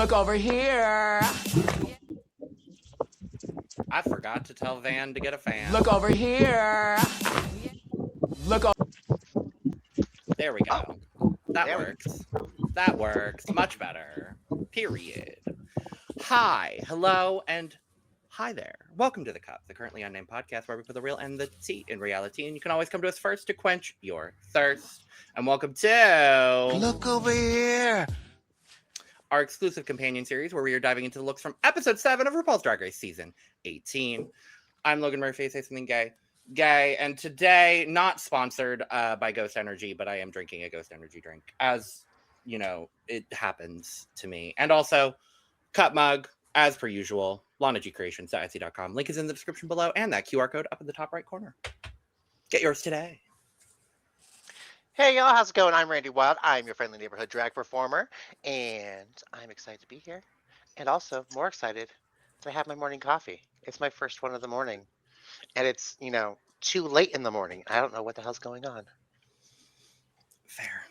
Look over here. I forgot to tell Van to get a fan. Look over here. Look over. There we go. That works. That works. Much better. Period. Hi, hello, and hi there. Welcome to The Cup, the Currently Unnamed Podcast, where we put the real and the tea in reality. And you can always come to us first to quench your thirst. And welcome to... Look over here. Our exclusive companion series where we are diving into the looks from episode 7 of RuPaul's Drag Race season 18. I'm Logan Murphy, say something gay, and today, not sponsored by Ghost Energy, but I am drinking a Ghost Energy drink, as, you know, it happens to me. And also, cup mug, as per usual, LanaGCreations.etsy.com. Link is in the description below, and that QR code up in the top right corner. Get yours today. Hey y'all, how's it going? I'm Randy Wild. I'm your friendly neighborhood drag performer, and I'm excited to be here. And also, more excited to have my morning coffee. It's my first one of the morning, and it's, you know, too late in the morning. I don't know what the hell's going on. Fair.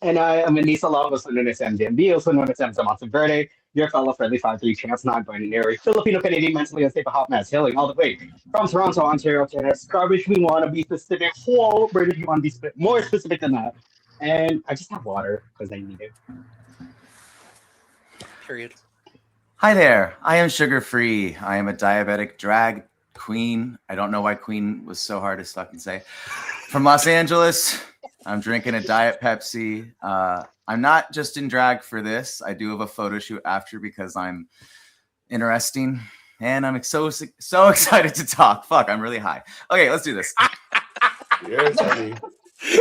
And I am Aneesa, also known as MDMB, also known as Monte Verde, your fellow friendly 5'3" trans non-binary Filipino-Canadian mentally unstable hot mess, hailing all the way from Toronto, Ontario, Canada. Garbage, we want to be specific. Whoa, British, you want to be more specific than that. And I just have water because I need it. Period. Hi there, I am sugar-free. I am a diabetic drag queen. I don't know why queen was so hard to fucking say. From Los Angeles, I'm drinking a Diet Pepsi. I'm not just in drag for this. I do have a photo shoot after because I'm interesting. And I'm so excited to talk. Fuck, I'm really high. Okay, let's do this. Yes, honey.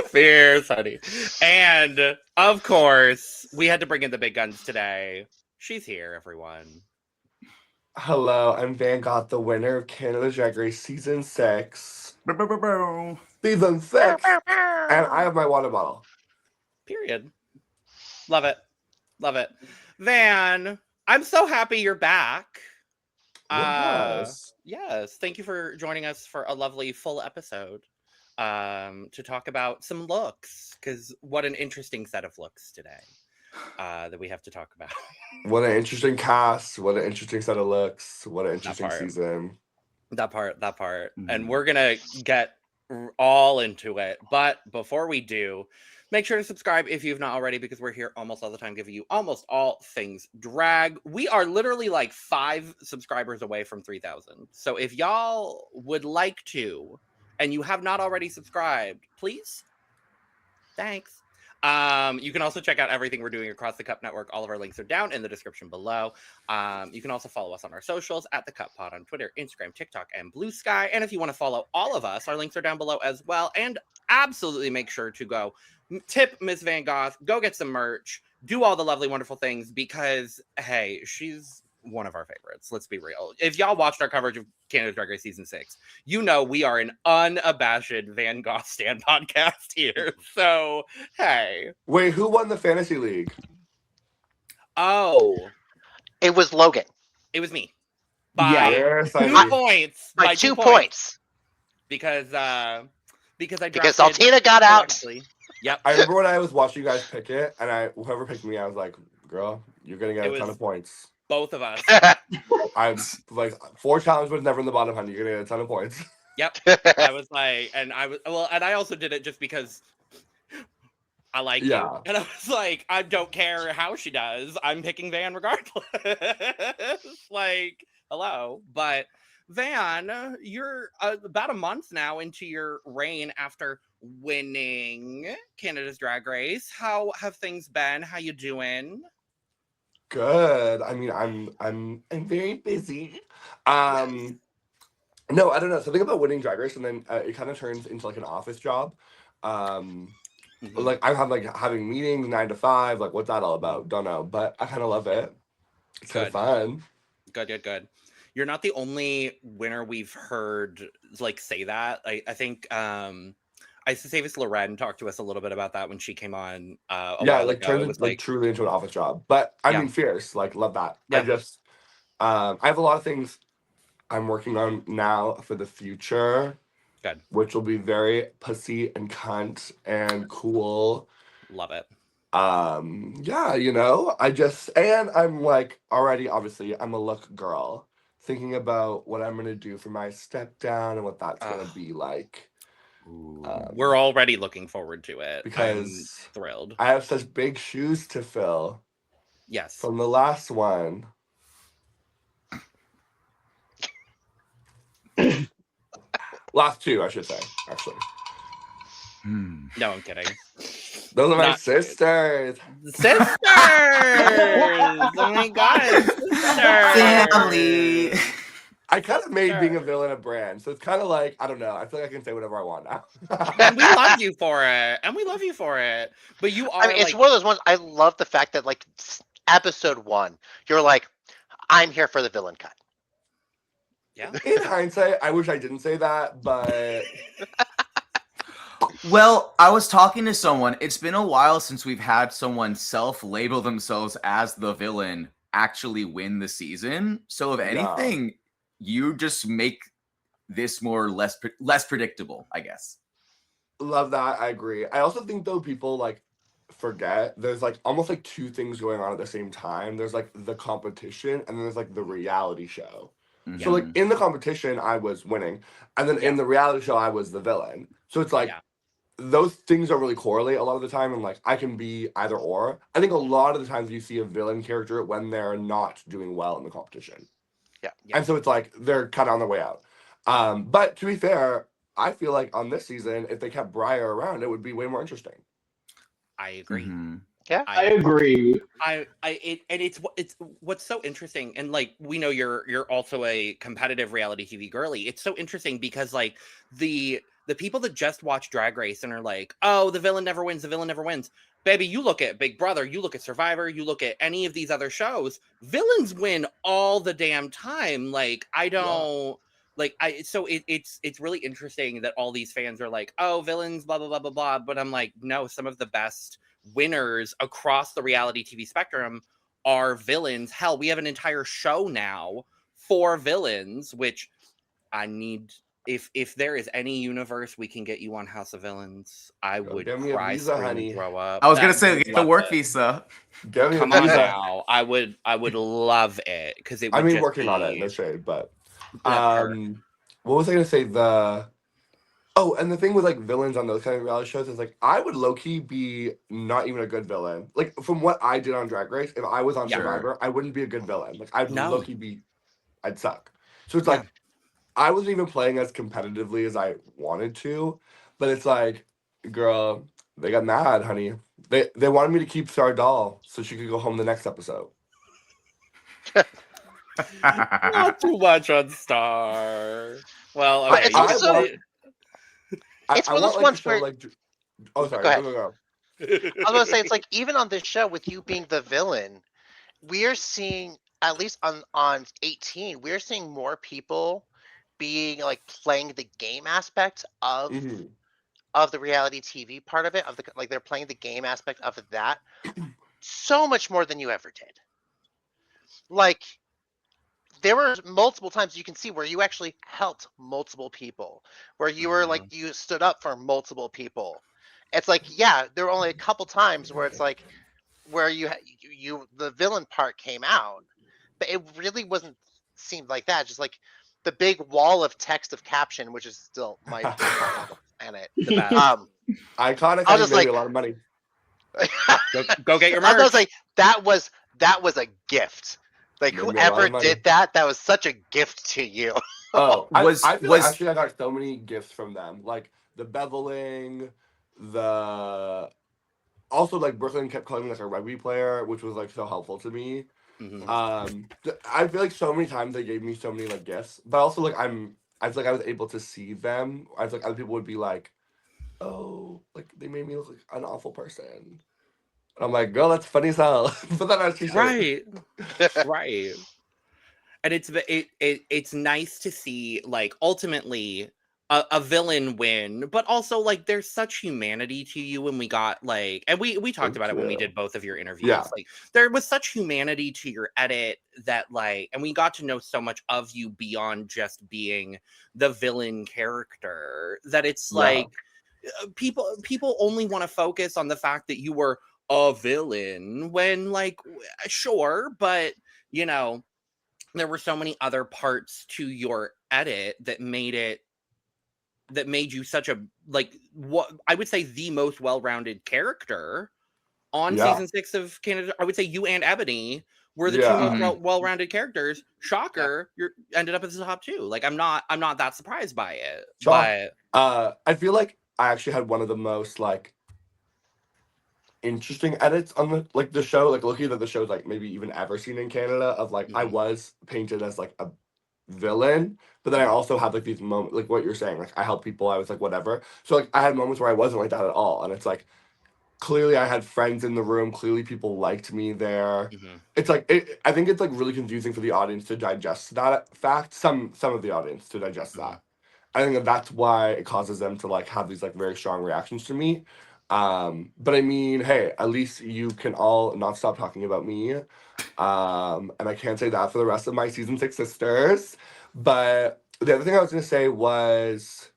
Fierce, honey. And, of course, we had to bring in the big guns today. She's here, everyone. Hello, I'm Van Goth, the winner of Canada's Drag Race Season 6. Season 6! And I have my water bottle. Period. Love it. Love it. Van, I'm so happy you're back. Yes. Yes. Thank you for joining us for a lovely full episode to talk about some looks, because what an interesting set of looks today that we have to talk about. What an interesting cast. What an interesting set of looks. What an interesting season. That part. Mm-hmm. And we're going to get all into it. But before we do, make sure to subscribe if you've not already, because we're here almost all the time giving you almost all things drag. We are literally like 5 subscribers away from 3,000. So if y'all would like to, and you have not already subscribed, please. Thanks. You can also check out everything we're doing across the Cup Network. All of our links are down in the description below. You can also follow us on our socials at The Cup Pod on Twitter, Instagram, TikTok, and Blue Sky. And if you want to follow all of us, our links are down below as well. And absolutely make sure to go tip Miss Van Goth, go get some merch, do all the lovely, wonderful things, because, hey, she's one of our favorites. Let's be real. If y'all watched our coverage of Canada's Drag Race Season 6, you know we are an unabashed Van Goth stan podcast here. So, hey. Wait, who won the Fantasy League? Oh. It was Logan. It was me. By Yes, 2 points. By 2 points. Because I drafted Athena got out. correctly. Yep. I remember when I was watching you guys pick it, and whoever picked me, I was like, girl, you're going to get a ton of points. Both of us. I'm like 4 challenges, but never in the bottom, honey. You're going to get a ton of points. Yep. I was like, and I also did it just because I like you. And I was like, I don't care how she does. I'm picking Van regardless. Like, hello. But Van, you're about a month now into your reign after winning Canada's Drag Race. How have things been? How you doing? Good. I mean, I'm very busy. No, I don't know. Something about winning Drag Race, and then it kind of turns into like an office job. Like I have like having meetings 9 to 5. Like, what's that all about? Don't know, but I kind of love it. It's kind of fun. Good. You're not the only winner we've heard like say that. I think Isasavis Loren talked to us a little bit about that when she came on. Turns like truly into an office job. But I mean, fierce. Like, love that. Yeah. I have a lot of things I'm working on now for the future. Good. Which will be very pussy and cunt and cool. Love it. Yeah, you know, and I'm like already, obviously, I'm a look girl, thinking about what I'm gonna do for my step down and what that's gonna be like. We're already looking forward to it. I'm Because thrilled. I have such big shoes to fill Yes. from the last one. Last two, I should say, actually. No, I'm kidding. Those are my Not- sisters. Sisters! Oh my god, sisters! Family. I kind of made Sure. being a villain a brand, so it's kind of like, I don't know. I feel like I can say whatever I want now. And we love you for it. And we love you for it. But you are I mean, it's one of those ones. I love the fact that like episode 1, you're like, I'm here for the villain cut. Yeah. In hindsight, I wish I didn't say that, but Well, I was talking to someone. It's been a while since we've had someone self-label themselves as the villain actually win the season. So if anything, you just make this less predictable, I guess. love that. I agree. I also think though people like forget there's like almost like two things going on at the same time. There's like the competition and then there's like the reality show. So like in the competition I was winning, and then in the reality show I was the villain. So it's like those things don't really correlate a lot of the time, and like I can be either or. I think a lot of the times you see a villain character when they're not doing well in the competition. Yeah. And so it's like they're kind of on their way out. But to be fair, I feel like on this season, if they kept Briar around, it would be way more interesting. I agree. Yeah, I agree. It's what's so interesting, and like we know you're also a competitive reality TV girly. It's so interesting because like the people that just watch Drag Race and are like, oh, the villain never wins, the villain never wins. Baby, you look at Big Brother, you look at Survivor, you look at any of these other shows, villains win all the damn time. Like I don't so it's really interesting that all these fans are like, oh, villains, blah blah blah blah blah. But I'm like, no, some of the best winners across the reality TV spectrum are villains. Hell, we have an entire show now for villains, which I need. If there is any universe we can get you on House of Villains, I would give me a cry, visa, scream, honey. and throw up. I was gonna That- say would get the love work it. visa. Give me Come a on visa. now, I would love it because it. I Would mean, just working on it, be- no shade, but Yeah, what was I gonna say? And the thing with like villains on those kind of reality shows is like I would low key be not even a good villain. Like from what I did on Drag Race, if I was on Yeah. Survivor, I wouldn't be a good villain. Like I'd No. low key I'd suck. So it's Yeah. like I wasn't even playing as competitively as I wanted to, but it's like, girl, they got mad, honey. They wanted me to keep Starr Doll so she could go home the next episode. not too much on Starr. Well, But okay, it's you also- can- It's one of those like, ones a show where- like, oh, sorry, Go ahead. go. I was gonna say it's like even on this show with you being the villain, we're seeing at least on 18, we're seeing more people being like playing the game aspect of Mhm. the reality TV part of it, of the like they're playing the game aspect of that so much more than you ever did. Like there were multiple times you can see where you actually helped multiple people, where you were like you stood up for multiple people. It's like, yeah, there were only a couple times where it's like where you the villain part came out, but it really wasn't seemed like that. Just like the big wall of text of caption, which is still my favorite part of the planet. The best. Iconic. I I was just made like- a lot of money. Go get your I merch. was like, that was a gift. Like Made me a lot of whoever money. did that was such a gift to you. Oh, Was- I feel was- like actually I got so many gifts from them, like the beveling, also like Brooklyn kept calling me like a rugby player, which was like so helpful to me. Mhm. I feel like so many times they gave me so many like gifts, but also like I feel like I was able to see them. I feel like other people would be like, oh, like they made me look like an awful person. And I'm like, girl, that's funny as hell. Put that on a t-shirt. Right. Right. And it's nice to see like ultimately a villain win, but also like there's such humanity to you when we got like, and we talked Thank about it when we you. did both of your interviews. Yeah. Like there was such humanity to your edit that like, and we got to know so much of you beyond just being the villain character that it's Yeah. like people only want to focus on the fact that you were a villain when, like, sure, but you know, there were so many other parts to your edit that made you such a, like, what I would say the most well-rounded character on Yeah. season 6 of Canada. I would say you and Ebony were the Yeah. two most Mhm. well-rounded characters. Shocker, you're ended up at the top 2. Like, I'm not that surprised by it. Shock. But I feel like I actually had one of the most like interesting edits on the show, like looking at the shows like maybe even ever seen in Canada, of like I was painted as like a villain, but then I also had like these moments, like what you're saying, like I help people, I was like whatever. So like I had moments where I wasn't like that at all, and it's like clearly I had friends in the room, clearly people liked me there. It's like I think it's like really confusing for the audience to digest that fact. Some of the audience to digest that. I think that's why it causes them to like have these like very strong reactions to me. But I mean, hey, at least you can all not stop talking about me. And I can't say that for the rest of my season 6 sisters. But the other thing I was gonna say was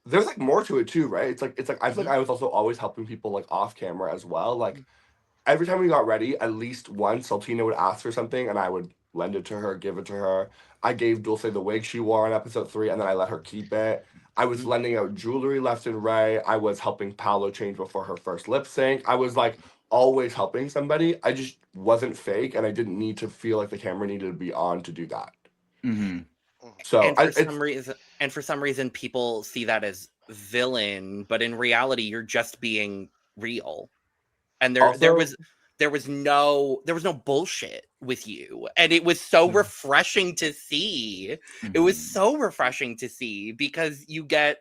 there's like more to it too, right? It's like I feel like I was also always helping people like off camera as well. Like every time we got ready, at least once Saltina would ask for something and I would lend it to her, give it to her. I gave Dulce the wig she wore on episode 3 and then I let her keep it. I was lending out jewelry left and right. I was helping Paolo change before her first lip sync. I was like always helping somebody. I just wasn't fake and I didn't need to feel like the camera needed to be on to do that. So and for some reason people see that as villain, but in reality you're just being real. And there was no bullshit with you, and it was so refreshing to see. It was so refreshing to see because you get,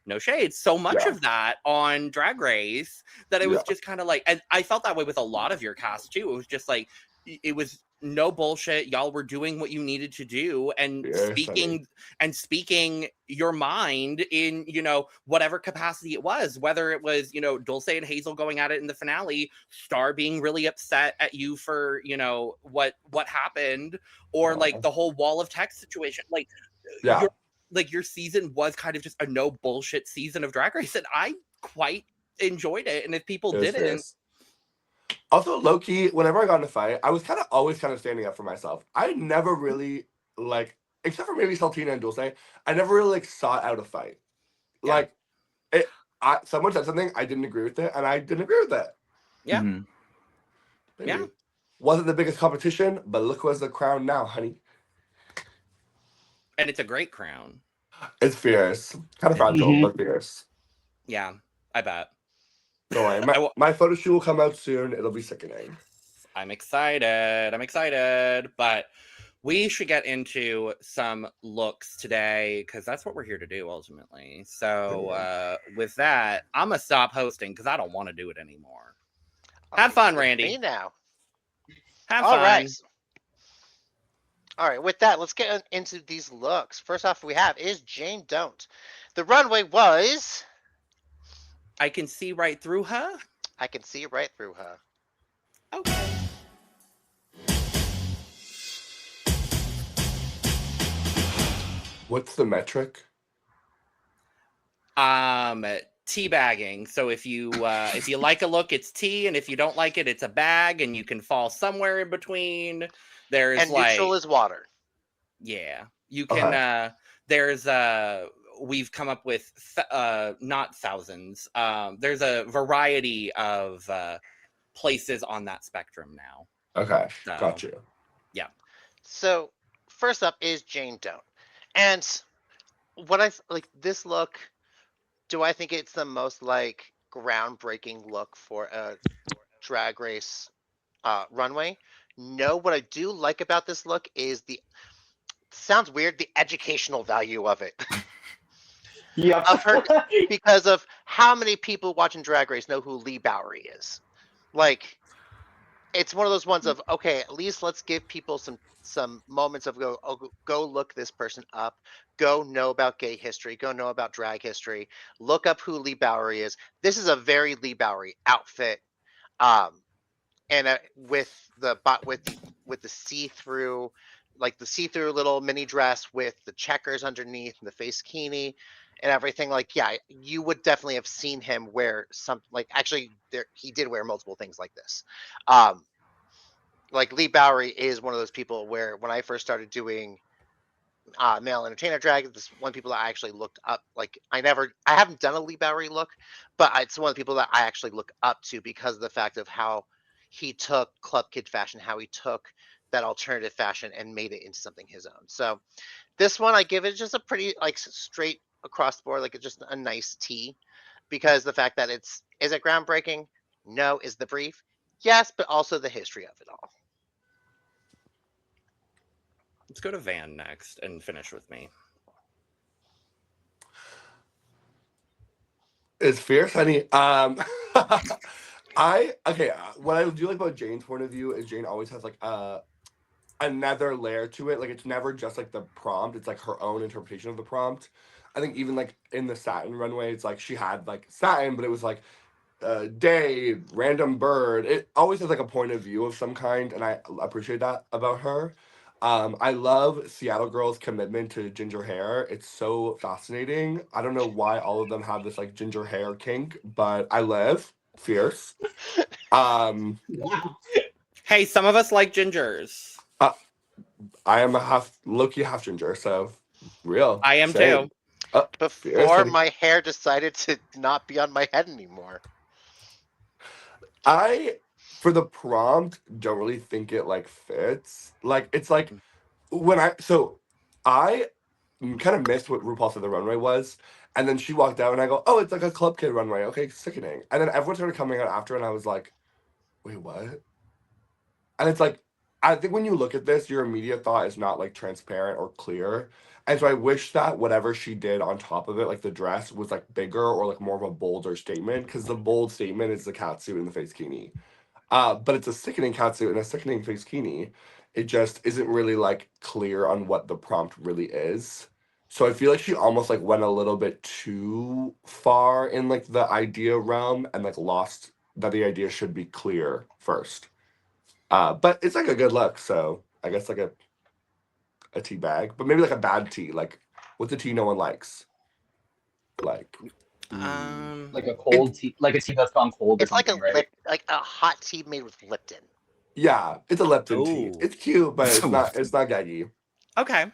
no shade, so much of that on Drag Race that it was just kind of like, and I felt that way with a lot of your cast too. It was just like, it was no bullshit. Y'all were doing what you needed to do and speaking your mind in, you know, whatever capacity it was, whether it was, you know, Dulce and Hazel going at it in the finale, Starr being really upset at you for, you know, what happened, or like the whole wall of text situation. Like your season was kind of just a no bullshit season of Drag Race, and I quite enjoyed it. And if people didn't, also low-key, whenever I got in a fight, I was always standing up for myself. I never really like, except for maybe Saltina and Dulce, I never really like sought out a fight. Like someone said something, I didn't agree with it, and I didn't agree with it. Wasn't the biggest competition, but look what's the crown now, honey. And it's a great crown. It's fierce. Kind of fragile, but fierce. Yeah, I bet. Don't worry. My photo shoot will come out soon. It'll be sickening. I'm excited. But we should get into some looks today, because that's what we're here to do ultimately. So with that, I'm going to stop hosting because I don't want to do it anymore. Have fun, Randy. Me now. Have fun. All right, with that, let's get into these looks. First off, we have is Jane Don't. The runway was... I can see right through her. I can see right through her. Okay. What's the metric? Teabagging. So if you like a look, it's tea, and if you don't like it, it's a bag, and you can fall somewhere in between. There's and neutral is water. Yeah, you can. There's we've come up with not thousands. There's a variety of places on that spectrum now. Okay, got you. Yeah. So first up is Jane Don't, and what I like this look. Do I think it's the most like groundbreaking look for a Drag Race runway? No. What I do like about this look is sounds weird, the educational value of it. Of her, because of how many people watching Drag Race know who Lee Bowery is. Like, it's one of those ones of, okay, at least let's give people some moments of go look this person up, go know about gay history, go know about drag history, look up who Lee Bowery is. This is a very Lee Bowery outfit, and with the see-through, like the see-through little mini dress with the checkers underneath and the face bikini. and everything, like, yeah, you would definitely have seen him wear some, like, actually he did wear multiple things like this. Like Lee Bowery is one of those people where when I first started doing male entertainer drag, this is one of the people that I actually looked up. Like I haven't done a Lee Bowery look, but it's one of the people that I actually look up to because of the fact of how he took club kid fashion, how he took that alternative fashion and made it into something his own. So this one I give it just a pretty like straight across the board, like it's just a nice tee, because the fact that is it groundbreaking? No. Is the brief? Yes, but also the history of it all. Let's go to Van next and finish with me. It's fierce, honey. What I do like about Jane's point of view is Jane always has like another layer to it. Like it's never just like the prompt, it's like her own interpretation of the prompt. I think even like in the satin runway, it's like she had like satin, but it was like day, random bird. It always has like a point of view of some kind, and I appreciate that about her. I love Seattle Girls' commitment to ginger hair. It's so fascinating. I don't know why all of them have this like ginger hair kink, but I live fierce. Hey, some of us like gingers. I am a low-key half ginger, so real. I am too. Before my hair decided to not be on my head anymore. For the prompt, don't really think it like fits. Like it's like I kind of missed what RuPaul said the runway was, and then she walked out and I go, oh, it's like a club kid runway. Okay, sickening. And then everyone started coming out after, and I was like, wait, what? And it's like, I think when you look at this, your immediate thought is not like transparent or clear. And so I wish that whatever she did on top of it, like the dress, was like bigger or like more of a bolder statement, because the bold statement is the catsuit and the face bikini. But it's a sickening catsuit and a sickening face bikini. It just isn't really like clear on what the prompt really is. So I feel like she almost like went a little bit too far in like the idea realm and like lost that the idea should be clear first. But it's like a good look, so I guess like a tea bag, but maybe like a bad tea. Like what's a tea no one likes? Like a cold tea, like a tea that's gone cold. It's like right? like a hot tea made with Lipton. Yeah, it's a Lipton tea. Ooh. It's cute, but it's not gaggy. Okay.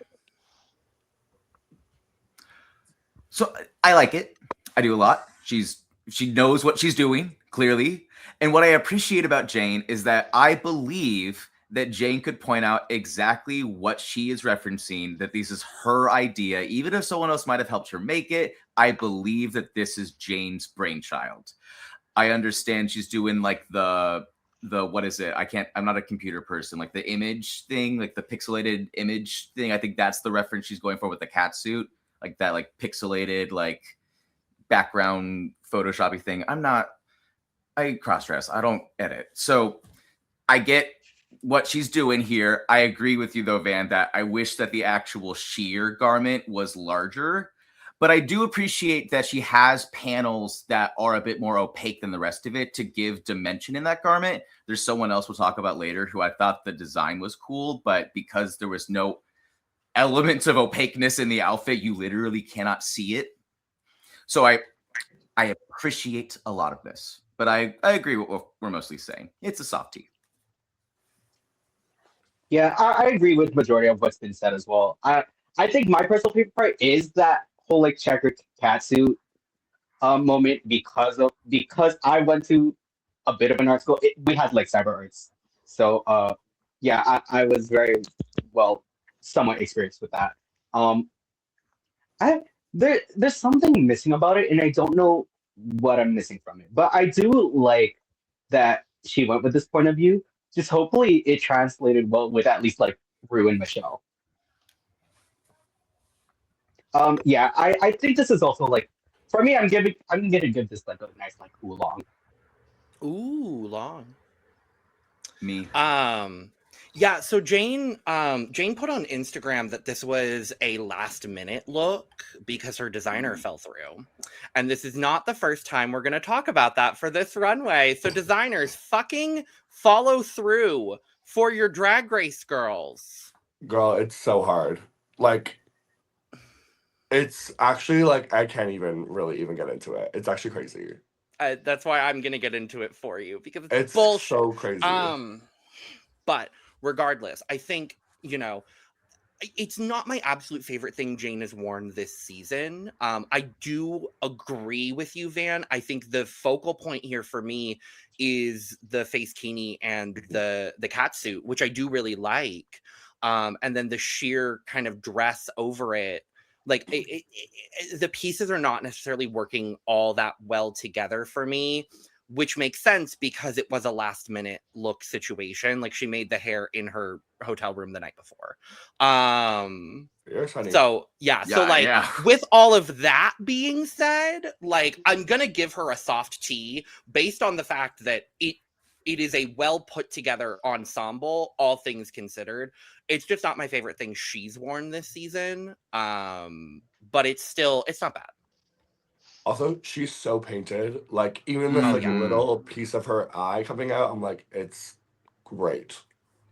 So I like it. I do a lot. She knows what she's doing, clearly. And what I appreciate about Jane is that I believe that Jane could point out exactly what she is referencing, that this is her idea. Even if someone else might have helped her make it, I believe that this is Jane's brainchild. I understand she's doing like the what is it? I'm not a computer person. Like the image thing, like the pixelated image thing. I think that's the reference she's going for with the catsuit. Like that, like pixelated, like background Photoshoppy thing. I cross-dress. I don't edit. So I get what she's doing here. I agree with you though, Van, that I wish that the actual sheer garment was larger. But I do appreciate that she has panels that are a bit more opaque than the rest of it to give dimension in that garment. There's someone else we'll talk about later who I thought the design was cool, but because there was no elements of opaqueness in the outfit, you literally cannot see it. So I appreciate a lot of this, but I agree with what we're mostly saying. It's a soft tea. Yeah, I agree with majority of what's been said as well. I think my personal favorite part is that whole like checkered catsuit moment because I went to a bit of an art school. We had like cyber arts, so yeah, I was very well somewhat experienced with that. There's something missing about it, and I don't know what I'm missing from it. But I do like that she went with this point of view. Just hopefully it translated well with at least like Rue and Michelle. Yeah, I think this is also like, for me, I'm gonna give this like a nice like oolong. Long. Me. Yeah, so Jane put on Instagram that this was a last minute look because her designer fell through. And this is not the first time we're going to talk about that for this runway. So designers, fucking follow through for your Drag Race girls. Girl, it's so hard. Like It's actually like I can't even really even get into it. It's actually crazy. That's why I'm gonna get into it for you because it's It's bullshit. so crazy. But regardless, I think, you know, it's not my absolute favorite thing Jane has worn this season. I do agree with you, Van. I think the focal point here for me is the face kini and the catsuit, which I do really like. And then the sheer kind of dress over it. Like the pieces are not necessarily working all that well together for me, which makes sense because it was a last minute look situation. Like she made the hair in her hotel room the night before. So with all of that being said, like I'm gonna give her a soft T based on the fact that it is a well put together ensemble, all things considered. It's just not my favorite thing she's worn this season. But it's not bad. Also, she's so painted. Like, even this like little piece of her eye coming out, I'm like, it's great.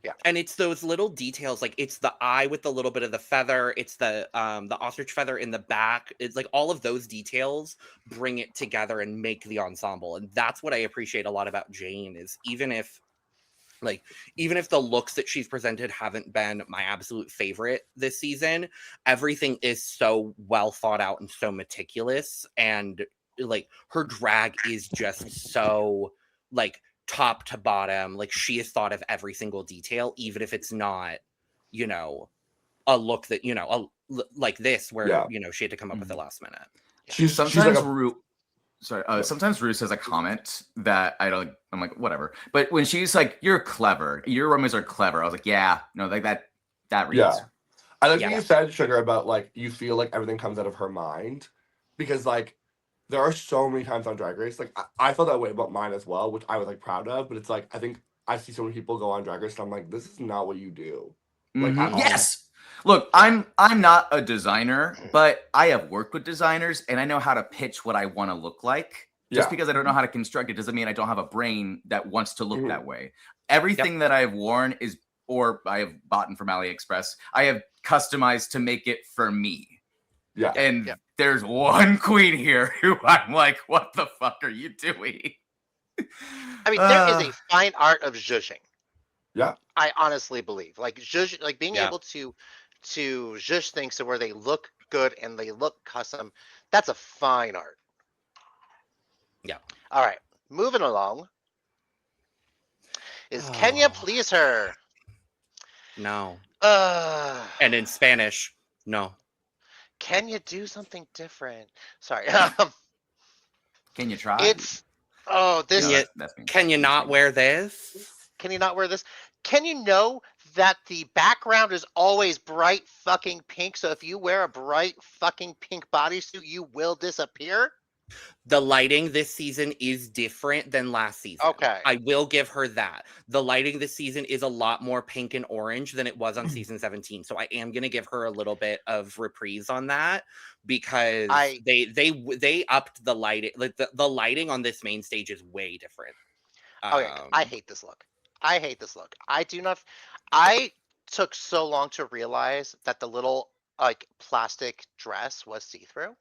Yeah. And it's those little details, like it's the eye with the little bit of the feather, it's the ostrich feather in the back. It's like all of those details bring it together and make the ensemble. And that's what I appreciate a lot about Jane is even if the looks that she's presented haven't been my absolute favorite this season, everything is so well thought out and so meticulous. And like her drag is just so like top to bottom. Like she has thought of every single detail, even if it's not, you know, a look that, you know, like this where, you know, she had to come up with it last minute. Sometimes Rue says a comment that I'm like, whatever. But when she's like, you're clever, your runways are clever, I was like, yeah, no, like that reads. Yeah. I like what you said, Sugar, about like you feel like everything comes out of her mind. Because like there are so many times on Drag Race, like I felt that way about mine as well, which I was like proud of, but it's like I think I see so many people go on Drag Race and I'm like, this is not what you do. Like yes. Look, I'm not a designer, but I have worked with designers and I know how to pitch what I want to look like. Just because I don't know how to construct it doesn't mean I don't have a brain that wants to look that way. Everything that I have worn or I have bought from AliExpress, I have customized to make it for me. Yeah. And there's one queen here who I'm like, what the fuck are you doing? I mean, there is a fine art of zhuzhing. Yeah. I honestly believe. Like zhuzh, like being able to zhuzh things to where they look good and they look custom, that's a fine art. Yeah. All right. Moving along. Is Kenya please her? No. And in Spanish, no. Can you do something different? Sorry. Can you try? Can you not wear this? Can you not wear this? Can you know that the background is always bright fucking pink? So if you wear a bright fucking pink bodysuit, you will disappear? The lighting this season is different than last season. Okay. I will give her that. The lighting this season is a lot more pink and orange than it was on season 17. So I am going to give her a little bit of reprise on that because they upped the lighting. Like the lighting on this main stage is way different. I hate this look. I took so long to realize that the little like plastic dress was see-through.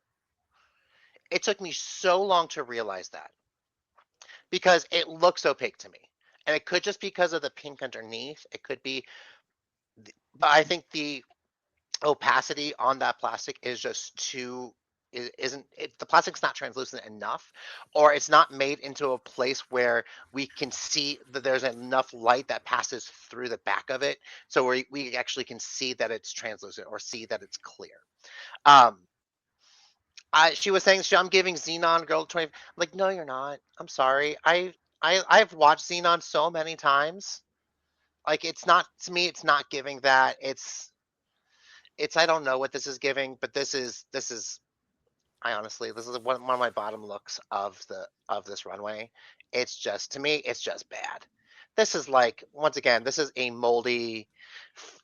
It took me so long to realize that because it looks opaque to me. And it could just be because of the pink underneath. It could be, but I think the opacity on that plastic is just too, the plastic's not translucent enough, or it's not made into a place where we can see that there's enough light that passes through the back of it. So we actually can see that it's translucent or see that it's clear. She was saying, I'm giving Xenon Girl 20. I'm like, no, you're not. I'm sorry. I've watched Xenon so many times. Like, it's not, to me, it's not giving that. It's I don't know what this is giving, but this is I honestly, this is one of my bottom looks of this runway. It's just, to me, it's just bad. This is like, once again, this is a moldy,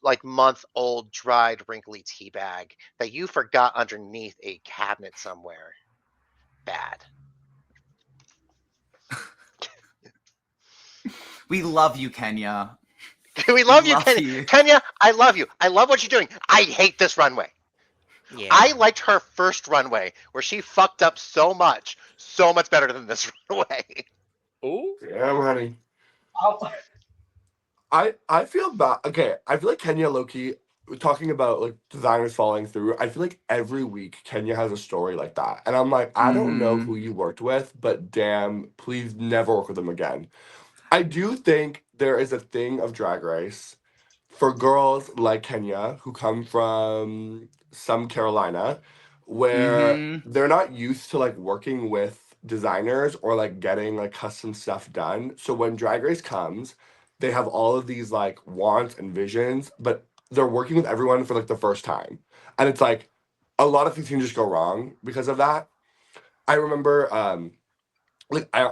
like month-old, dried, wrinkly tea bag that you forgot underneath a cabinet somewhere. Bad. We love you, Kenya. We love you, Kenya. Kenya, I love you. I love what you're doing. I hate this runway. Yeah. I liked her first runway where she fucked up so much better than this runway. Ooh. Damn, honey. Oh, I feel bad. Okay, I feel like Kenya Loki talking about like designers falling through. I feel like every week Kenya has a story like that, and I'm like, I don't know who you worked with, but damn, please never work with them again. I do think there is a thing of Drag Race for girls like Kenya who come from some Carolina where they're not used to like working with designers or like getting like custom stuff done. So when Drag Race comes, they have all of these like wants and visions, but they're working with everyone for like the first time. And it's like a lot of things can just go wrong because of that. I remember like I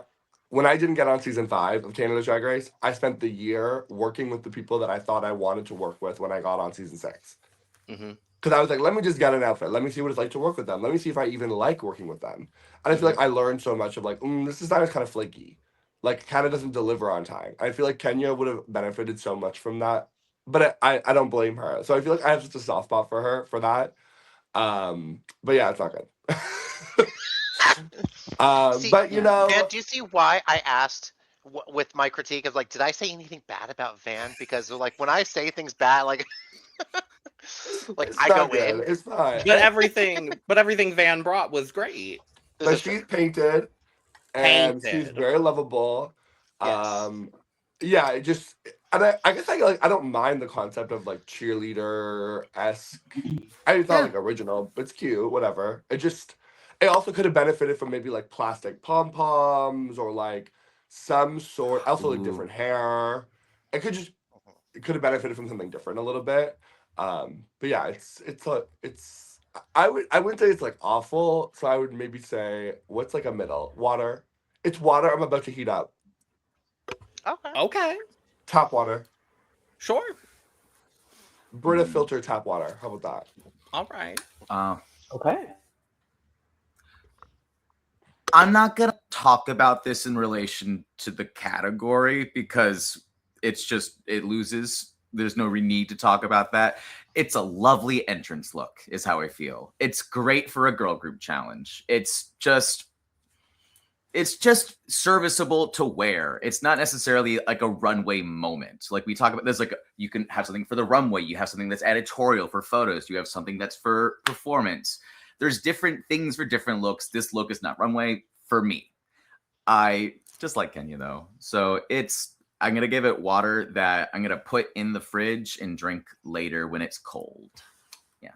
when I didn't get on season 5 of Canada's Drag Race, I spent the year working with the people that I thought I wanted to work with when I got on season 6. Mm-hmm. Because I was like, let me just get an outfit. Let me see what it's like to work with them. Let me see if I even like working with them. And I feel like I learned so much of like, this designer's kind of flaky. Like, Canada doesn't deliver on time. I feel like Kenya would have benefited so much from that. But I don't blame her. So I feel like I have just a soft spot for her for that. But yeah, it's not good. See, but you know, Van, do you see why I asked with my critique of like, did I say anything bad about Van? Because like when I say things bad, like, like it's I not go in. good. It's fine. But everything Van brought was great. This But is true. she's painted and she's Painted. very lovable. Yes. Yeah, it just and I guess I don't mind the concept of like cheerleader-esque. It's not like original, but it's cute, whatever. It also could have benefited from maybe like plastic pom-poms or like some sort also like different hair. It could have benefited from something different a little bit. But yeah, I wouldn't say it's like awful, so I would maybe say what's like a middle? Water. It's water I'm about to heat up. Okay. Okay. Tap water. Sure. Brita filter tap water. How about that? All right. okay. I'm not going to talk about this in relation to the category because it loses. There's no need to talk about that. It's a lovely entrance look is how I feel. It's great for a girl group challenge. It's just serviceable to wear. It's not necessarily like a runway moment. Like we talk about, there's like, you can have something for the runway. You have something that's editorial for photos. You have something that's for performance. There's different things for different looks. This look is not runway for me. I just like Kenya though. So I'm going to give it water that I'm going to put in the fridge and drink later when it's cold. Yeah.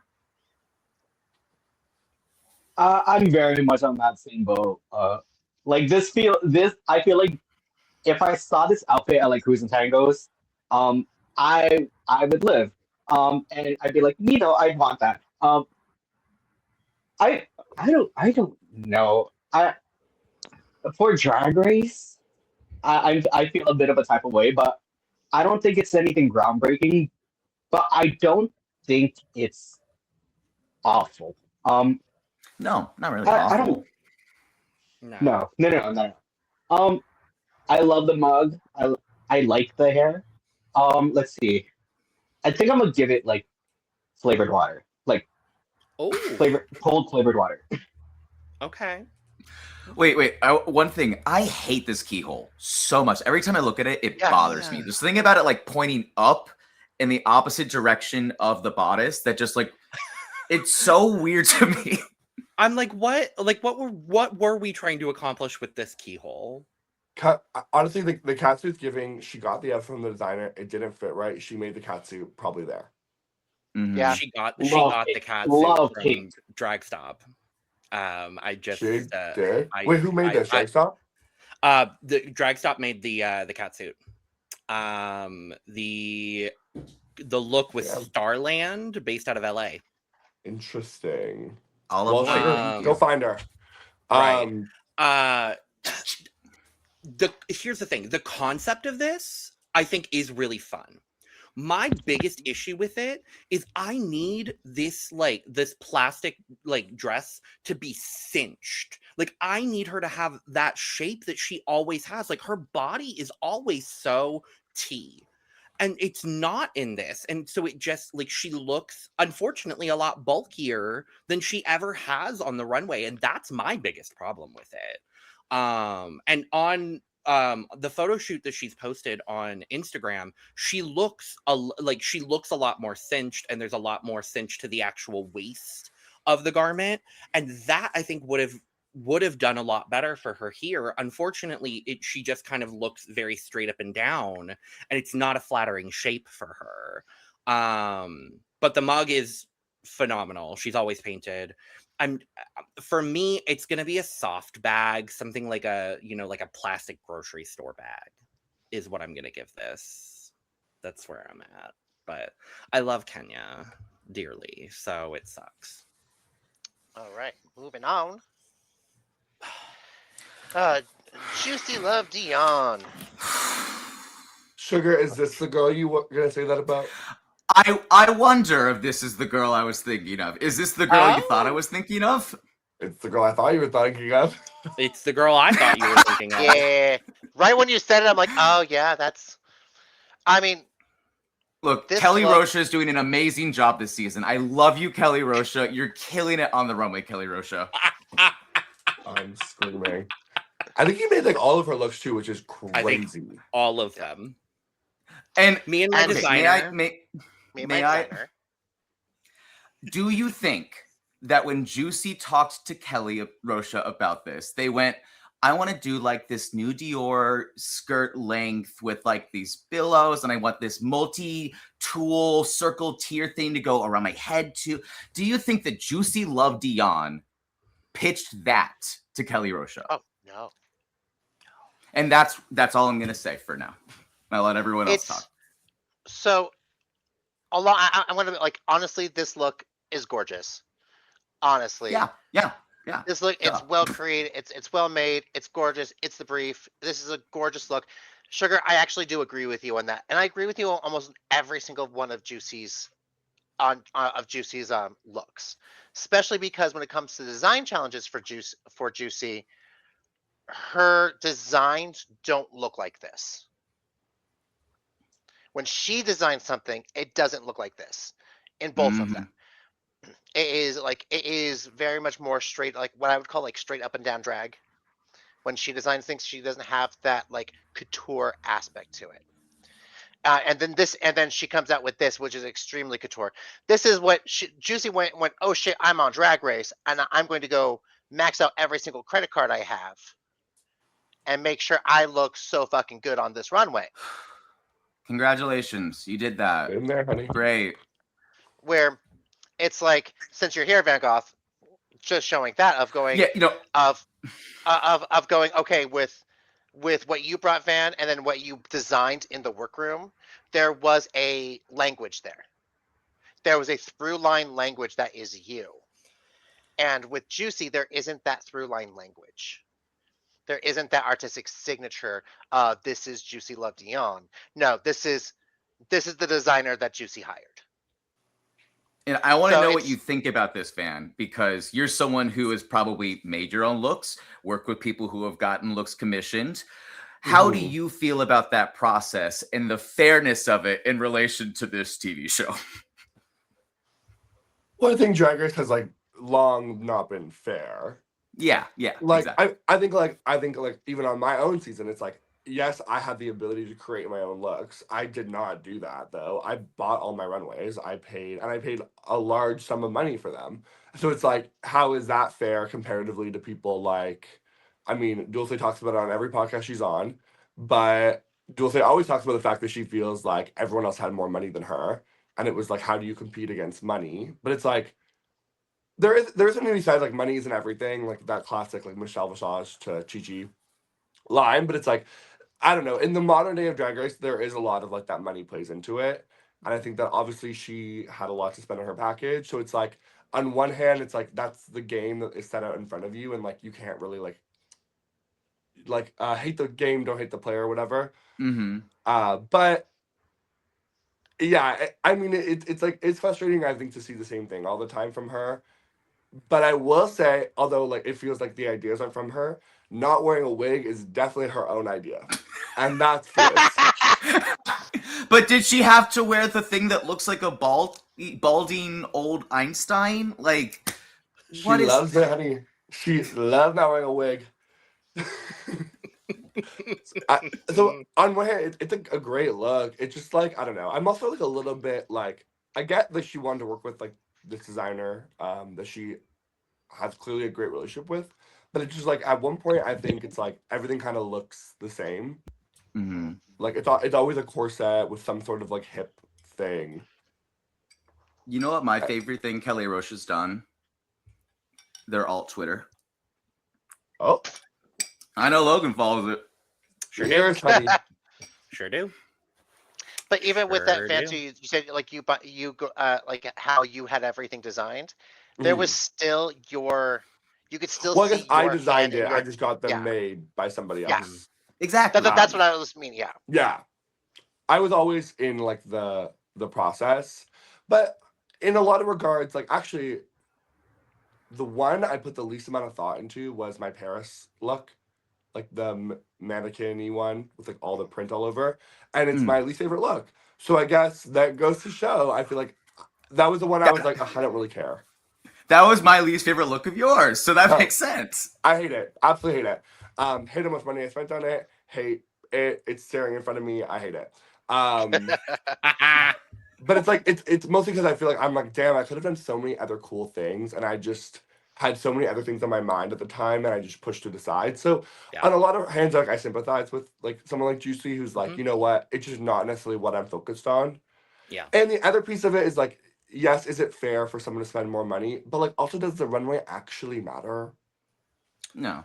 I'm very much on that same boat. I feel like if I saw this outfit at like Cruise and Tangos, I would live. And I'd be like, I'd want that. I don't know. For Drag Race, I feel a bit of a type of way, but I don't think it's anything groundbreaking. But I don't think it's awful. No, not really I awful. don't. No. I love the mug. I like the hair. Let's see. I think I'm gonna give it like flavored water, like cold flavored water. Okay. Wait. One thing. I hate this keyhole so much. Every time I look at it, it bothers me. There's something about it like pointing up in the opposite direction of the bodice that just like, it's so weird to me. I'm like, what? Like, what were we trying to accomplish with this keyhole? Honestly, the catsuit's giving. She got the F from the designer. It didn't fit right. She made the catsuit probably there. Mm-hmm. Yeah. She got Love the it. catsuit Love from it. Drag Stop. I just She did. Wait, who made this? Drag Stop? The Drag Stop made the catsuit. The look was Starland, based out of LA. Interesting. All of go find her. Right. Here's the thing. The concept of this, I think, is really fun. My biggest issue with it is I need this plastic dress to be cinched. Like I need her to have that shape that she always has. Like her body is always so T. And it's not in this. And so it just like she looks unfortunately a lot bulkier than she ever has on the runway. And that's my biggest problem with it. And on the photo shoot that she's posted on Instagram, she looks a lot more cinched, and there's a lot more cinch to the actual waist of the garment. And that I think would have done a lot better for her here. Unfortunately, she just kind of looks very straight up and down, and it's not a flattering shape for her. But the mug is phenomenal. She's always painted. For me, it's gonna be a soft bag, something like a plastic grocery store bag is what I'm gonna give this. That's where I'm at. But I love Kenya dearly, so it sucks. All right, moving on. Juicy Love Dion. Sugar, is this the girl you were gonna say that about? I wonder if this is the girl I was thinking of. Is this the girl you thought I was thinking of? It's the girl I thought you were thinking of. It's the girl I thought you were thinking of. Yeah. Right when you said it, I'm like, oh yeah, that's. I mean, look, Kelly Rocha is doing an amazing job this season. I love you, Kelly Rocha. You're killing it on the runway, Kelly Rocha. I'm screaming. I think you made like all of her looks too, which is crazy. I think all of them. And me and my designer. May I? Do you think that when Juicy talked to Kelly Rocha about this, they went, I want to do like this new Dior skirt length with like these billows, and I want this multi-tool circle tier thing to go around my head too. Do you think that Juicy Love Dion pitched that to Kelly Rocha? Oh, no. And that's all I'm going to say for now. I'll let everyone else talk. So, I'm going to like, honestly, this look is gorgeous. Honestly. Yeah. This look, it's well created. It's well made. It's gorgeous. It's the brief. This is a gorgeous look. Sugar, I actually do agree with you on that. And I agree with you on almost every single one of Juicy's looks. Especially because when it comes to design challenges for Juicy, her designs don't look like this. When she designs something, it doesn't look like this in both of them. It is very much more straight, like what I would call like straight up and down drag. When she designs things, she doesn't have that like couture aspect to it. And then she comes out with this, which is extremely couture. This is what Juicy went, oh shit, I'm on Drag Race, and I'm going to go max out every single credit card I have and make sure I look so fucking good on this runway. Congratulations, you did that. In there, honey. Great. Where it's like, since you're here, Van Goth, just showing that of going, of going, okay, with what you brought, Van, and then what you designed in the workroom, there was a language there. There was a through line language that is you. And with Juicy, there isn't that through line language. There isn't that artistic signature. This is Juicy Love Dion. No, this is the designer that Juicy hired. And I want to know what you think about this, Van, because you're someone who has probably made your own looks, worked with people who have gotten looks commissioned. How do you feel about that process and the fairness of it in relation to this TV show? Well, I think Drag Race has like long not been fair. Yeah. Like exactly. I think even on my own season, it's like, yes, I had the ability to create my own looks. I did not do that though. I bought all my runways. I paid a large sum of money for them. So it's like, how is that fair comparatively to people like, I mean, Dulce talks about it on every podcast she's on, but Dulce always talks about the fact that she feels like everyone else had more money than her. And it was like, how do you compete against money? But it's like, there isn't any side, like money isn't everything, like that classic like Michelle Visage to Chi-Chi line, but it's like, I don't know, in the modern day of Drag Race, there is a lot of like that money plays into it. And I think that obviously she had a lot to spend on her package. So it's like, on one hand, it's like, that's the game that is set out in front of you. And like, you can't really like hate the game, don't hate the player or whatever. But yeah, I mean, it's like, it's frustrating, I think, to see the same thing all the time from her. But I will say, although like it feels like the ideas aren't from her, not wearing a wig is definitely her own idea. And that's fierce. But did she have to wear the thing that looks like a balding old Einstein? Like, She what is? loves it, honey. She loves not wearing a wig. So on one hand, it's a great look. It's just like, I don't know. I'm also like a little bit like, I get that she wanted to work with like this designer that she has clearly a great relationship with, but it's just like at one point I think it's like everything kind of looks the same. Mm-hmm. Like it's always a corset with some sort of like hip thing. You know what my favorite thing Kelly Roche has done? Their alt Twitter. Oh, I know Logan follows it. Sure do. here's honey. Sure do. But even with that Sure fancy, you said like you go like how you had everything designed. There was still you could still Well, I see guess I your designed hand it. and I your, just got them yeah. made by somebody Yeah. else. Exactly. that's what I was meaning. Yeah. Yeah. I was always in like the process, but in a lot of regards, like actually, the one I put the least amount of thought into was my Paris look, like the mannequin-y one with like all the print all over, and it's my least favorite look. So I guess that goes to show. I feel like that was the one I was like, I don't really care. That was my least favorite look of yours, so that makes sense. I hate it. Absolutely hate it. Hate how much money I spent on it. Hate it. It's staring in front of me. I hate it. But it's like it's mostly because I feel like I'm like, damn, I could have done so many other cool things, and I just had so many other things on my mind at the time, and I just pushed to the side. So on a lot of hands, like I sympathize with like someone like Juicy, who's like, you know what, it's just not necessarily what I'm focused on. Yeah. And the other piece of it is like, yes, is it fair for someone to spend more money? But like, also, does the runway actually matter? No.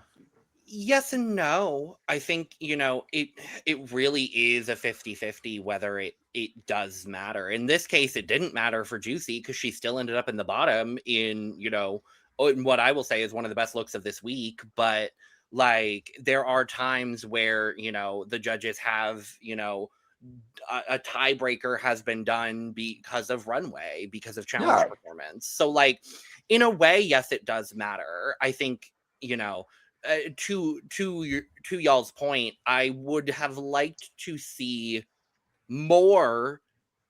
Yes and no. I think, it really is a 50-50 whether it does matter. In this case, it didn't matter for Juicy because she still ended up in the bottom in what I will say is one of the best looks of this week. But like, there are times where, the judges have, a tiebreaker has been done because of runway, because of challenge performance. So like, in a way, yes, it does matter. I think, to y'all's point, I would have liked to see more,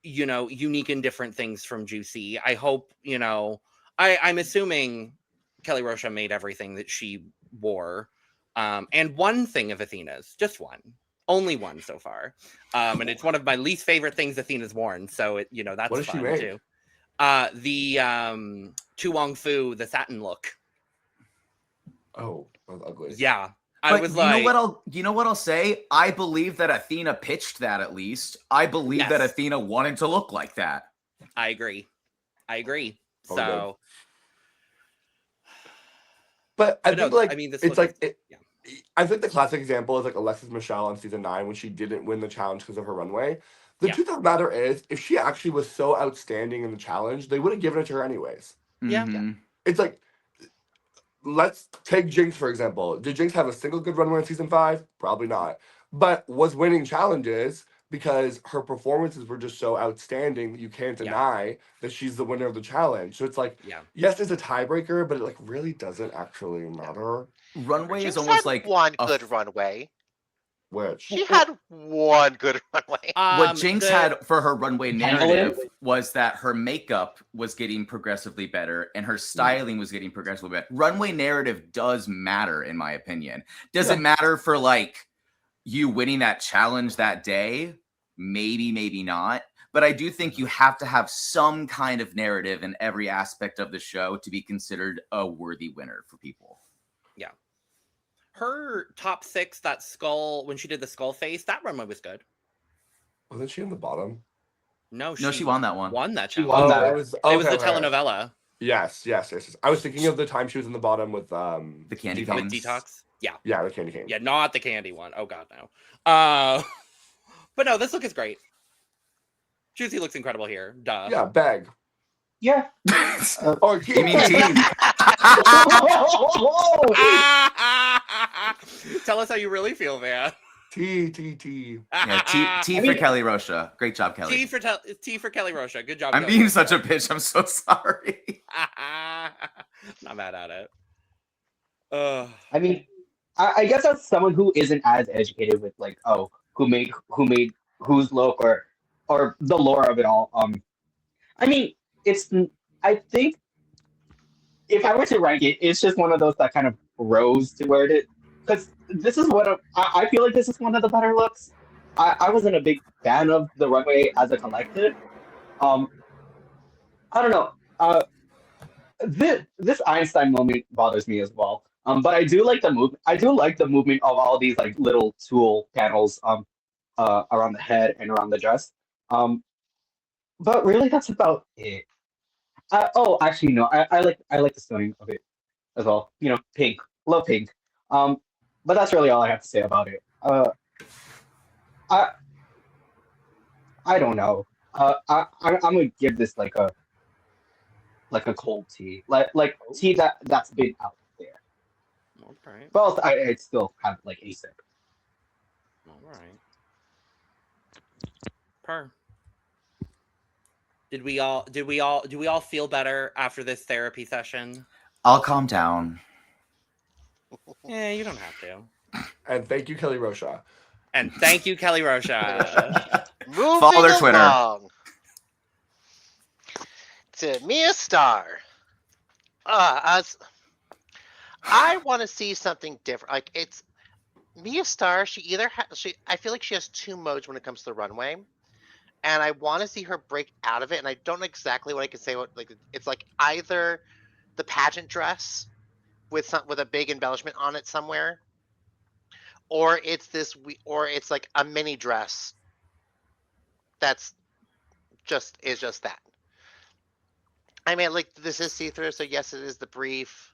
unique and different things from Juicy. I hope, I'm assuming Kelly Rocha made everything that she wore. And one thing of Athena's, just one. Only one so far. And it's one of my least favorite things Athena's worn. So that's what does fun she make? too. The Tu Wong Fu, the satin look. Oh, that was ugly. Yeah. But you know what I'll say? I believe that Athena pitched that at least. I believe that Athena wanted to look like that. I agree. Oh, so But I think like this it's like I think the classic example is like Alexis Michelle on season 9 when she didn't win the challenge because of her runway. The truth of the matter is, if she actually was so outstanding in the challenge, they would have given it to her anyways. Yeah. It's like, let's take Jinx, for example. Did Jinx have a single good runway in season 5? Probably not. But was winning challenges because her performances were just so outstanding that you can't deny that she's the winner of the challenge. So it's like, yes, it's a tiebreaker, but it like really doesn't actually matter. Runway Jinx is almost had like one good runway. Which She had one good runway. What Jinx had for her runway narrative was that her makeup was getting progressively better and her styling was getting progressively better. Runway narrative does matter, in my opinion. Does it matter for like you winning that challenge that day? Maybe, maybe not. But I do think you have to have some kind of narrative in every aspect of the show to be considered a worthy winner for people. Yeah. Her top 6, that skull, when she did the skull face, that runway was good. wasn't she in the bottom? No, she won that one. Won that She challenge. won that. It was the telenovela. Yes. I was thinking of the time she was in the bottom with the candy Detox. With Detox. Yeah. Yeah, the candy cane. Yeah, not the candy one. Oh god, no. But no, this look is great. Juicy looks incredible here. Duh. Yeah, bag. Yeah. Or You mean team? Tell us how you really feel, man. T. Yeah, T for Kelly Rocha. Great job, Kelly. T for Kelly Rocha. Good job. I'm Kelly being Rocha. such a bitch. I'm so sorry. Not mad at it. I mean, I guess as someone who isn't as educated with like, who made whose look, or or the lore of it all. I mean, I think if I were to rank it, it's just one of those that kind of rose to where it, because this is I feel like this is one of the better looks. I wasn't a big fan of the runway as a collective. I don't know. This Einstein moment bothers me as well. But I do like the move. I do like the movement of all these like little tool panels around the head and around the dress. But really, that's about it. Oh, actually, no. I like the stoning of it as well. You know, pink. Love pink. But that's really all I have to say about it. I I don't know. I'm gonna give this like a cold tea, like tea that's been out there. All right. But I still have like a sip. All right. Per. Do we all feel better after this therapy session? I'll calm down. Yeah, you don't have to. And thank you, Kelly Rocha. And thank you, Kelly Rocha. Moving their Twitter. along to Mia Starr. As I want to see something different. Like it's Mia Starr. She either I feel like she has two modes when it comes to the runway, and I want to see her break out of it. And I don't know exactly what I can say. It's like either the pageant dress with a big embellishment on it somewhere, or it's like a mini dress that's just that. I mean, like, this is see-through, so yes, it is the brief.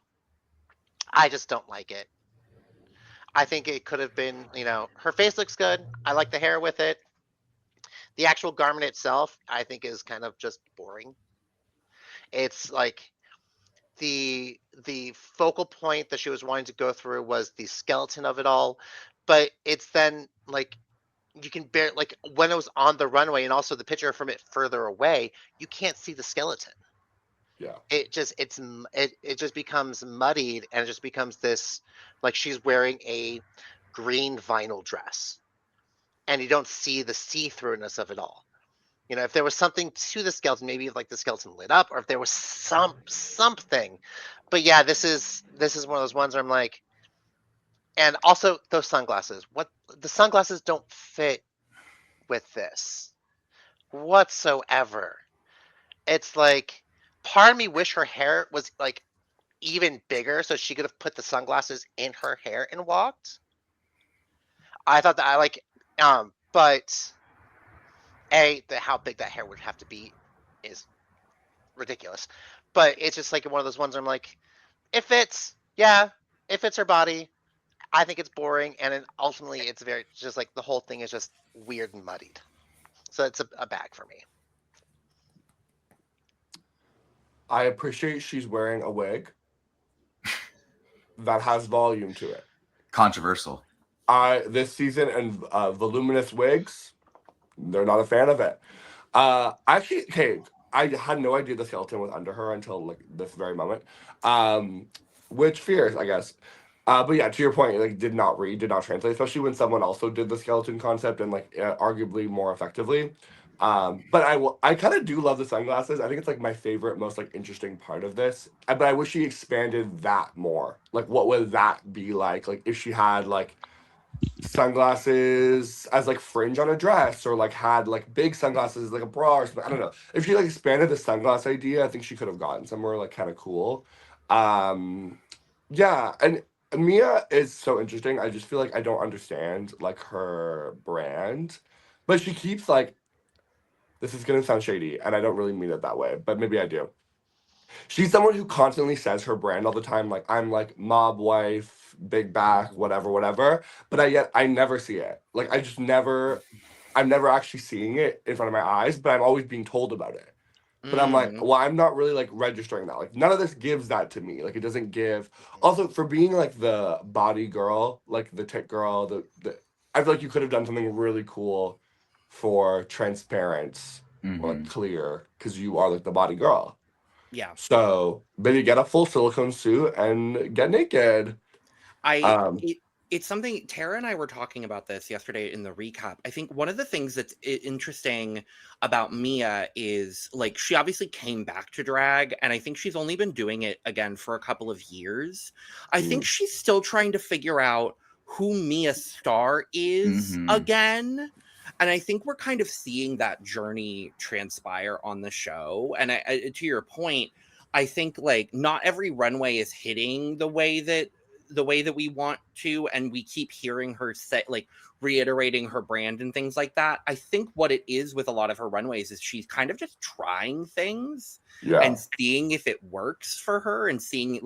I just don't like it. I think it could have been, her face looks good. I like the hair with it. The actual garment itself, I think, is kind of just boring. It's like the focal point that she was wanting to go through was the skeleton of it all, but it's then like you can bear like when it was on the runway and also the picture from it further away, you can't see the skeleton. Yeah. It just becomes muddied, and it just becomes this like she's wearing a green vinyl dress, and you don't see the see-throughness of it all. If there was something to the skeleton, maybe like the skeleton lit up, or if there was something. But yeah, this is one of those ones where I'm like, and also those sunglasses. The sunglasses don't fit with this whatsoever. It's like part of me wish her hair was like even bigger so she could have put the sunglasses in her hair and walked. I thought that but how big that hair would have to be is ridiculous. But it's just like one of those ones where I'm like, it fits her body. I think it's boring, and then ultimately it's very just like the whole thing is just weird and muddied. So it's a bag for me. I appreciate she's wearing a wig that has volume to it. Controversial. This season and voluminous wigs, they're not a fan of it. Actually, okay, I had no idea the skeleton was under her until like this very moment. Which fears, I guess. But yeah, to your point, like did not translate, especially when someone also did the skeleton concept and like arguably more effectively. But I kind of do love the sunglasses. I think it's like my favorite, most like interesting part of this. But I wish she expanded that more. Like, what would that be like? Like if she had like sunglasses as like fringe on a dress, or like had like big sunglasses like a bra or something. I don't know. If she like expanded the sunglass idea, I think she could have gotten somewhere like kind of cool. Yeah, and Mia is so interesting. I just feel like I don't understand like her brand, but she keeps like, this is gonna sound shady, and I don't really mean it that way, but maybe I do. She's someone who constantly says her brand all the time, like I'm like mob wife, big back, whatever. But I never see it. Like I'm never actually seeing it in front of my eyes, but I'm always being told about it. But I'm like, well, I'm not really like registering that. Like none of this gives that to me. Like it doesn't give. Also, for being like the body girl, like the tit girl, the I feel like you could have done something really cool for transparent, or like clear, because you are like the body girl. Yeah. So maybe get a full silicone suit and get naked. it's something Tara and I were talking about this yesterday in the recap. I think one of the things that's interesting about Mia is like she obviously came back to drag, and I think she's only been doing it again for a couple of years. I think she's still trying to figure out who Mia Starr is again. And I think we're kind of seeing that journey transpire on the show. And to your point, I think like not every runway is hitting the way that we want to, and we keep hearing her say, like, reiterating her brand and things like that. I think what it is with a lot of her runways is she's kind of just trying things and seeing if it works for her, and seeing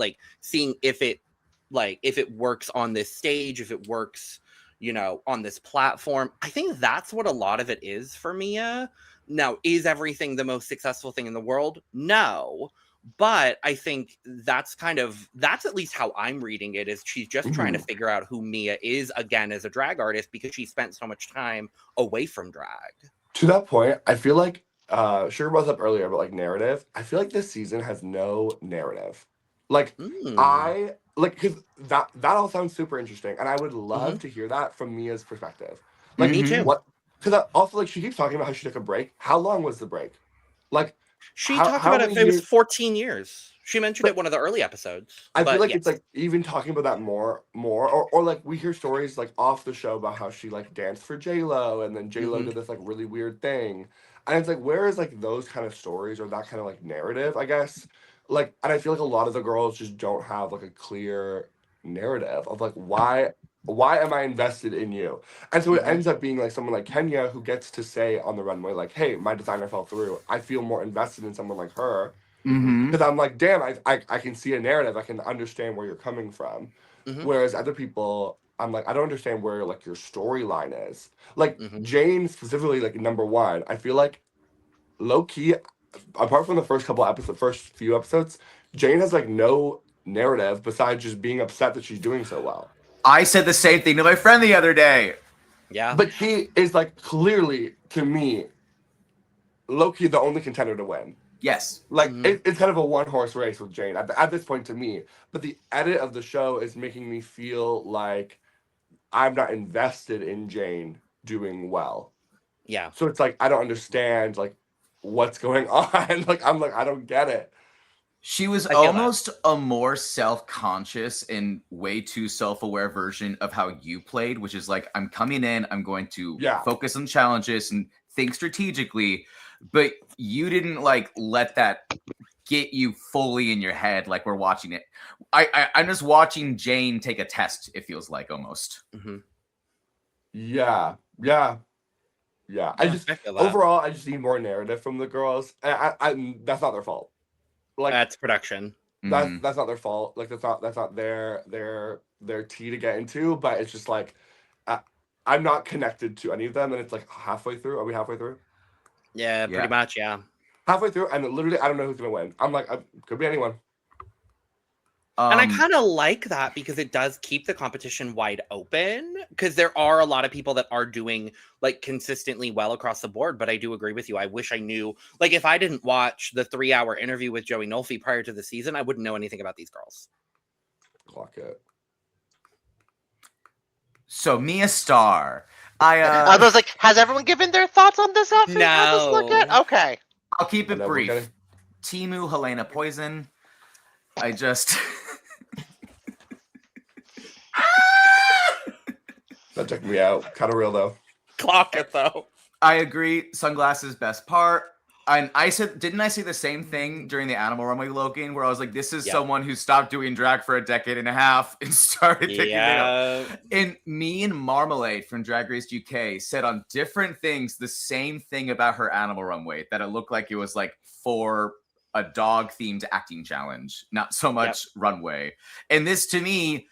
if it works on this stage, if it works, you know, on this platform. I think that's what a lot of it is for Mia. Now, is everything the most successful thing in the world? No. But I think that's at least how I'm reading it, is she's just trying to figure out who Mia is again as a drag artist, because she spent so much time away from drag. To that point, I feel like Sugar brought up earlier about like narrative. I feel like this season has no narrative. Like because that all sounds super interesting, and I would love to hear that from Mia's perspective. Like me too. Because also like she keeps talking about how she took a break. How long was the break? Like she talked about it. It was 14 years. She mentioned it in one of the early episodes. I feel like it's like even talking about that more, or like we hear stories like off the show about how she like danced for J-Lo, and then J-Lo did this like really weird thing, and it's like, where is like those kind of stories or that kind of like narrative, I guess. Like, and I feel like a lot of the girls just don't have like a clear narrative of like why am I invested in you? And so it ends up being like someone like Kenya who gets to say on the runway like, hey, my designer fell through. I feel more invested in someone like her because I'm like, damn, I can see a narrative. I can understand where you're coming from. Whereas other people, I'm like, I don't understand where like your storyline is. Like Jane specifically, like number one, I feel like low key, apart from the first few episodes, Jane has like no narrative besides just being upset that she's doing so well. I said the same thing to my friend the other day. Yeah. But she is like clearly, to me, low-key the only contender to win. Yes. Like it's kind of a one-horse race with Jane at this point to me. But the edit of the show is making me feel like I'm not invested in Jane doing well. Yeah. So it's like I don't understand like what's going on. Like I'm like, I don't get it. She was almost a more self-conscious and way too self-aware version of how you played, which is like, I'm coming in, I'm going to focus on challenges and think strategically, but you didn't like let that get you fully in your head like we're watching it. I'm just watching Jane take a test, it feels like almost. Yeah. I just need more narrative from the girls. I that's not their fault. Like that's production. That's not their fault. Like that's not their tea to get into. But it's just like I'm not connected to any of them, and it's like halfway through. Are we halfway through? Yeah, pretty much. Yeah, halfway through, and literally I don't know who's gonna win. I'm like, could be anyone. And I kind of like that because it does keep the competition wide open, because there are a lot of people that are doing like consistently well across the board. But I do agree with you. I wish I knew, like, if I didn't watch the 3-hour interview with Joey Nolfi prior to the season, I wouldn't know anything about these girls. Clock it. So Mia Starr. I was like, has everyone given their thoughts on this outfit? No. Okay. I'll keep it brief. Timu Helena Poison. I just... That took me out. Kind of real though. Clock it though. I agree. Sunglasses best part. And I said, didn't I say the same thing during the Animal Runway, Logan, where I was like, this is someone who stopped doing drag for a decade and a half and started taking it up. And me and Marmalade from Drag Race UK said on different things the same thing about her Animal Runway, that it looked like it was like for a dog-themed acting challenge, not so much runway. And this, to me,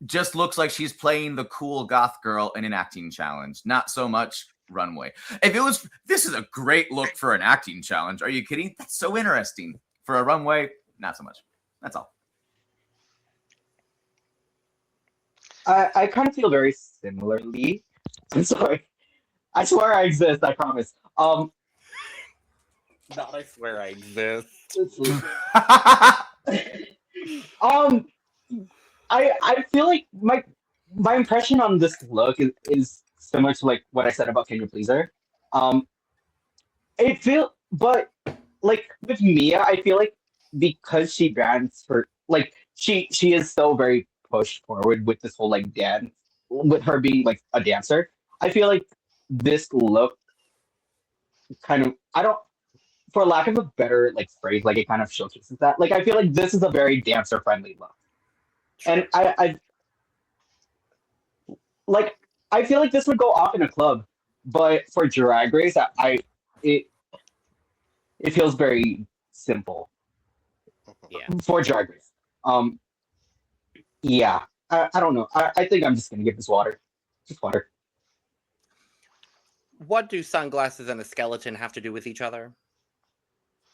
just looks like she's playing the cool goth girl in an acting challenge, not so much runway. If it was, this is a great look for an acting challenge. Are you kidding? That's so interesting. For a runway, not so much. That's all. I kind of feel very similarly. I'm sorry. I swear I exist, I promise. Not I swear I exist. I feel like my impression on this look is similar to like what I said about Can You Please Her. But like with Mia, I feel like because she dance for like she is so very pushed forward with this whole like dance with her being like a dancer. I feel like this look kind of I don't for lack of a better like phrase, like it kind of showcases that. Like I feel like this is a very dancer friendly look. And like I feel like this would go off in a club, but for Drag Race, it it feels very simple Yeah. for Drag Race. Yeah, I don't know. I think I'm just gonna give this water, just water. What do sunglasses and a skeleton have to do with each other?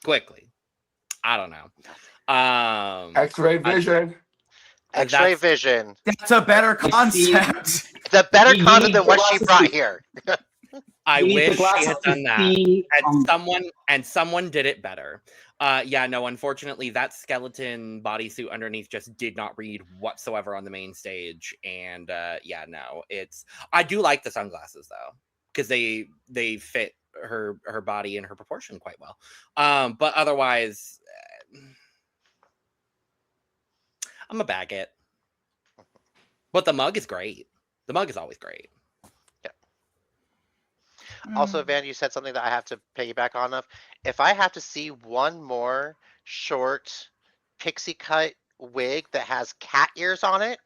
Quickly. I don't know. X-ray vision. X-ray that's- vision. That's a better concept. It's a better You concept need than what she glasses brought to- here. I You need the wish she glasses had to done that. see, And someone did it better. Yeah, no, unfortunately, that skeleton bodysuit underneath just did not read whatsoever on the main stage. And yeah, no, I do like the sunglasses though, because they fit her body and her proportion quite well. But otherwise, I'm a bag it. But the mug is great. The mug is always great. Also, Van, you said something that I have to piggyback on of. If I have to see one more short pixie cut wig that has cat ears on it,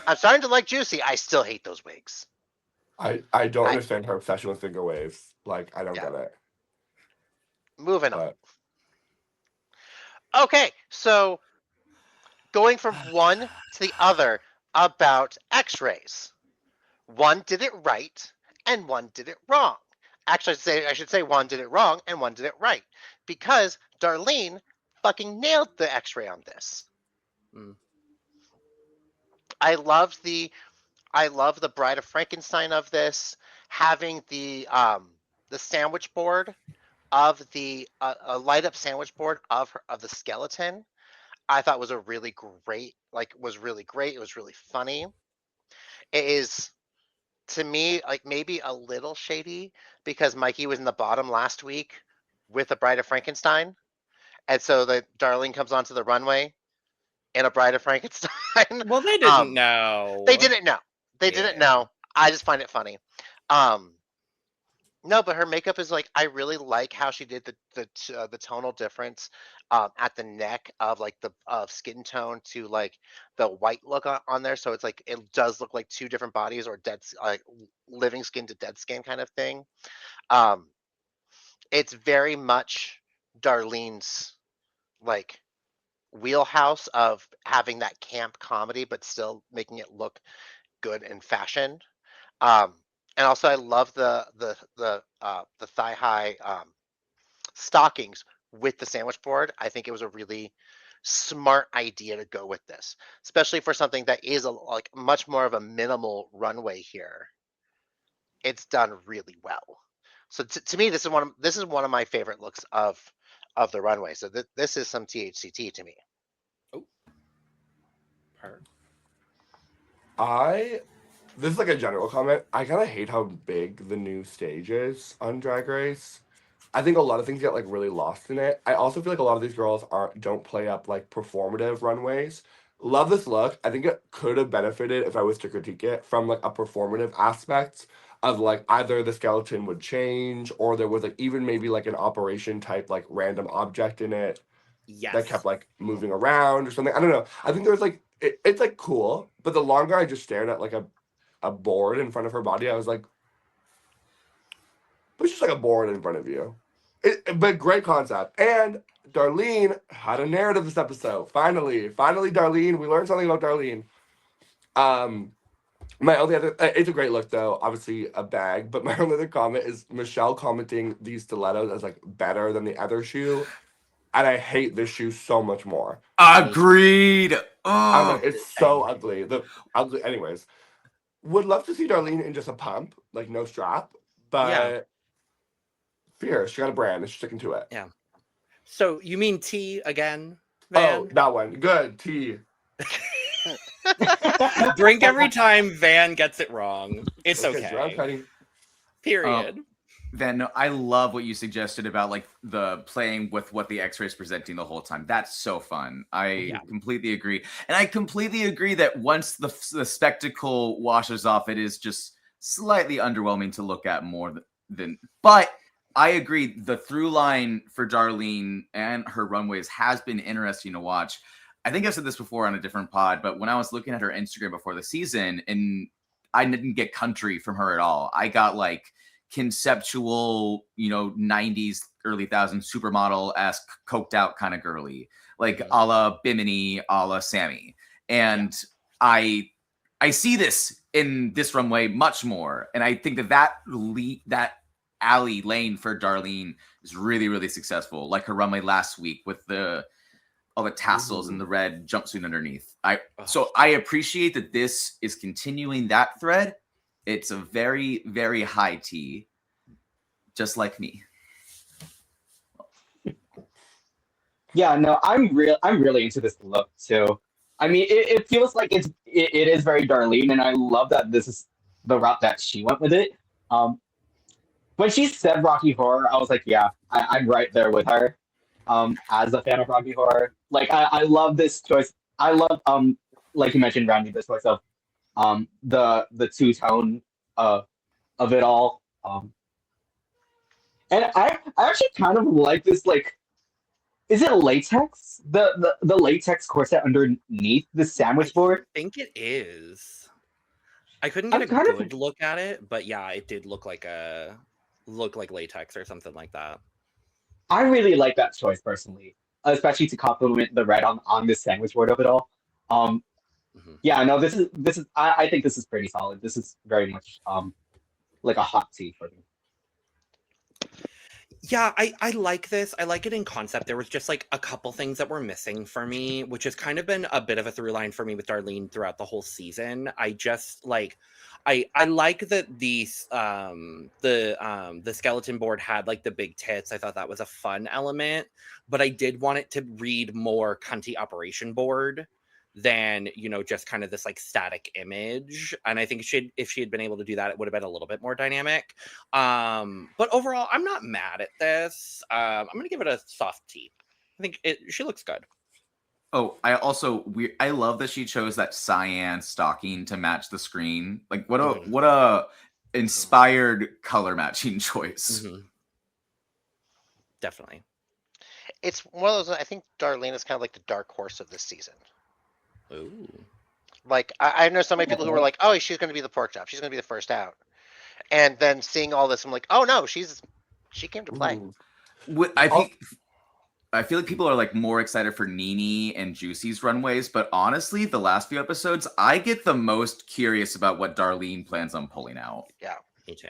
I'm starting to like Juicy. I still hate those wigs. I don't understand her obsession with finger waves. Like, I don't Yeah. get it. Moving on. But Okay, so going from one to the other about X-rays. One did it right and one did it wrong. Actually, I should say one did it wrong and one did it right, because Darlene fucking nailed the X-ray on this. Mm. I love the Bride of Frankenstein of this, having the sandwich board of the a light up sandwich board of the skeleton. I thought was really great. It was really funny. It is, to me, like maybe a little shady because Myki was in the bottom last week with the Bride of Frankenstein, and so the Darlene comes onto the runway in a Bride of Frankenstein. Well, they didn't know. They didn't know. They didn't Yeah. know. I just find it funny. No, but her makeup is like, I really like how she did the tonal difference at the neck of like the skin tone to like the white look on there. So it's like it does look like two different bodies or like living skin to dead skin kind of thing. It's very much Darlene's like wheelhouse of having that camp comedy, but still making it look good in fashion. And also, I love the thigh high stockings with the sandwich board. I think it was a really smart idea to go with this, especially for something that is like much more of a minimal runway here. It's done really well. So to me, this is one of my favorite looks of the runway. So this is some THCT to me. Oh, her. This is like a general comment. I kind of hate how big the new stage is on Drag Race. I think a lot of things get like really lost in it. I also feel like a lot of these girls don't play up like performative runways. Love this look. I think it could have benefited if I was to critique it from like a performative aspect of like either the skeleton would change or there was like even maybe like an operation type like random object in it Yes. that kept like moving around or something. I don't know. I think there's like it's like cool, but the longer I just stared at like a board in front of her body, I was like, it's just like a board in front of you. But great concept. And Darlene had a narrative this episode. Finally, Darlene. We learned something about Darlene. My only other, it's a great look though. Obviously a bag, but my only other comment is Michelle commenting these stilettos as like better than the other shoe, and I hate this shoe so much more. Agreed. I'm Oh, like, it's so ugly. The ugly. Anyways, would love to see Darlene in just a pump, like no strap, but. Yeah. Fierce. She got a brand and she's sticking to it. Yeah. So you mean T again, Van? Oh, that one. Good. T. Drink every time Van gets it wrong. It's Okay, drag okay. petting. Period. Van, no, I love what you suggested about like the playing with what the X-ray is presenting the whole time. That's so fun. I completely agree, and I completely agree that once the spectacle washes off, it is just slightly underwhelming to look at more than. But I agree, the through line for Darlene and her runways has been interesting to watch. I think I've said this before on a different pod, but when I was looking at her Instagram before the season, and I didn't get country from her at all. I got like conceptual, 90s, early 2000s supermodel-esque, coked out kind of girly, like a la Bimini, a la Sammy. And I see this in this runway much more. And I think that alley lane for Darlene is really, really successful. Like her runway last week with all the tassels and the red jumpsuit underneath. So I appreciate that this is continuing that thread. It's a very, very high T, just like me. Yeah, no, I'm really into this look too. I mean, it feels like it is very Darlene, and I love that this is the route that she went with it. When she said Rocky Horror, I was like, yeah, I'm right there with her. As a fan of Rocky Horror, like I love this choice. I love like you mentioned, Randy, this choice of the two-tone of it all. And I actually kind of like this, like, is it latex? The latex corset underneath the sandwich board? I think it is. I couldn't get a good look at it, but yeah, it did look like latex or something like that. I really like that choice personally, especially to complement the red on this sandwich board of it all. Yeah, no, this is I think this is pretty solid. This is very much like a hot tea for me. Yeah, I like this. I like it in concept. There was just like a couple things that were missing for me, which has kind of been a bit of a through line for me with Darlene throughout the whole season. I just like I like that the skeleton board had like the big tits. I thought that was a fun element, but I did want it to read more cunty operation board than, just kind of this like static image. And I think if she had been able to do that, it would have been a little bit more dynamic. But overall, I'm not mad at this. I'm going to give it a soft T. I think she looks good. Oh, I love that she chose that cyan stocking to match the screen. Like what a inspired color matching choice. Definitely. It's one of those, I think Darlene is kind of like the dark horse of this season. Ooh. Like I know so many people who were like, "Oh, she's going to be the pork chop. She's going to be the first out," and then seeing all this, I'm like, "Oh no, she came to play." I feel like people are like more excited for Nini and Juicy's runways, but honestly, the last few episodes, I get the most curious about what Darlene plans on pulling out. Yeah.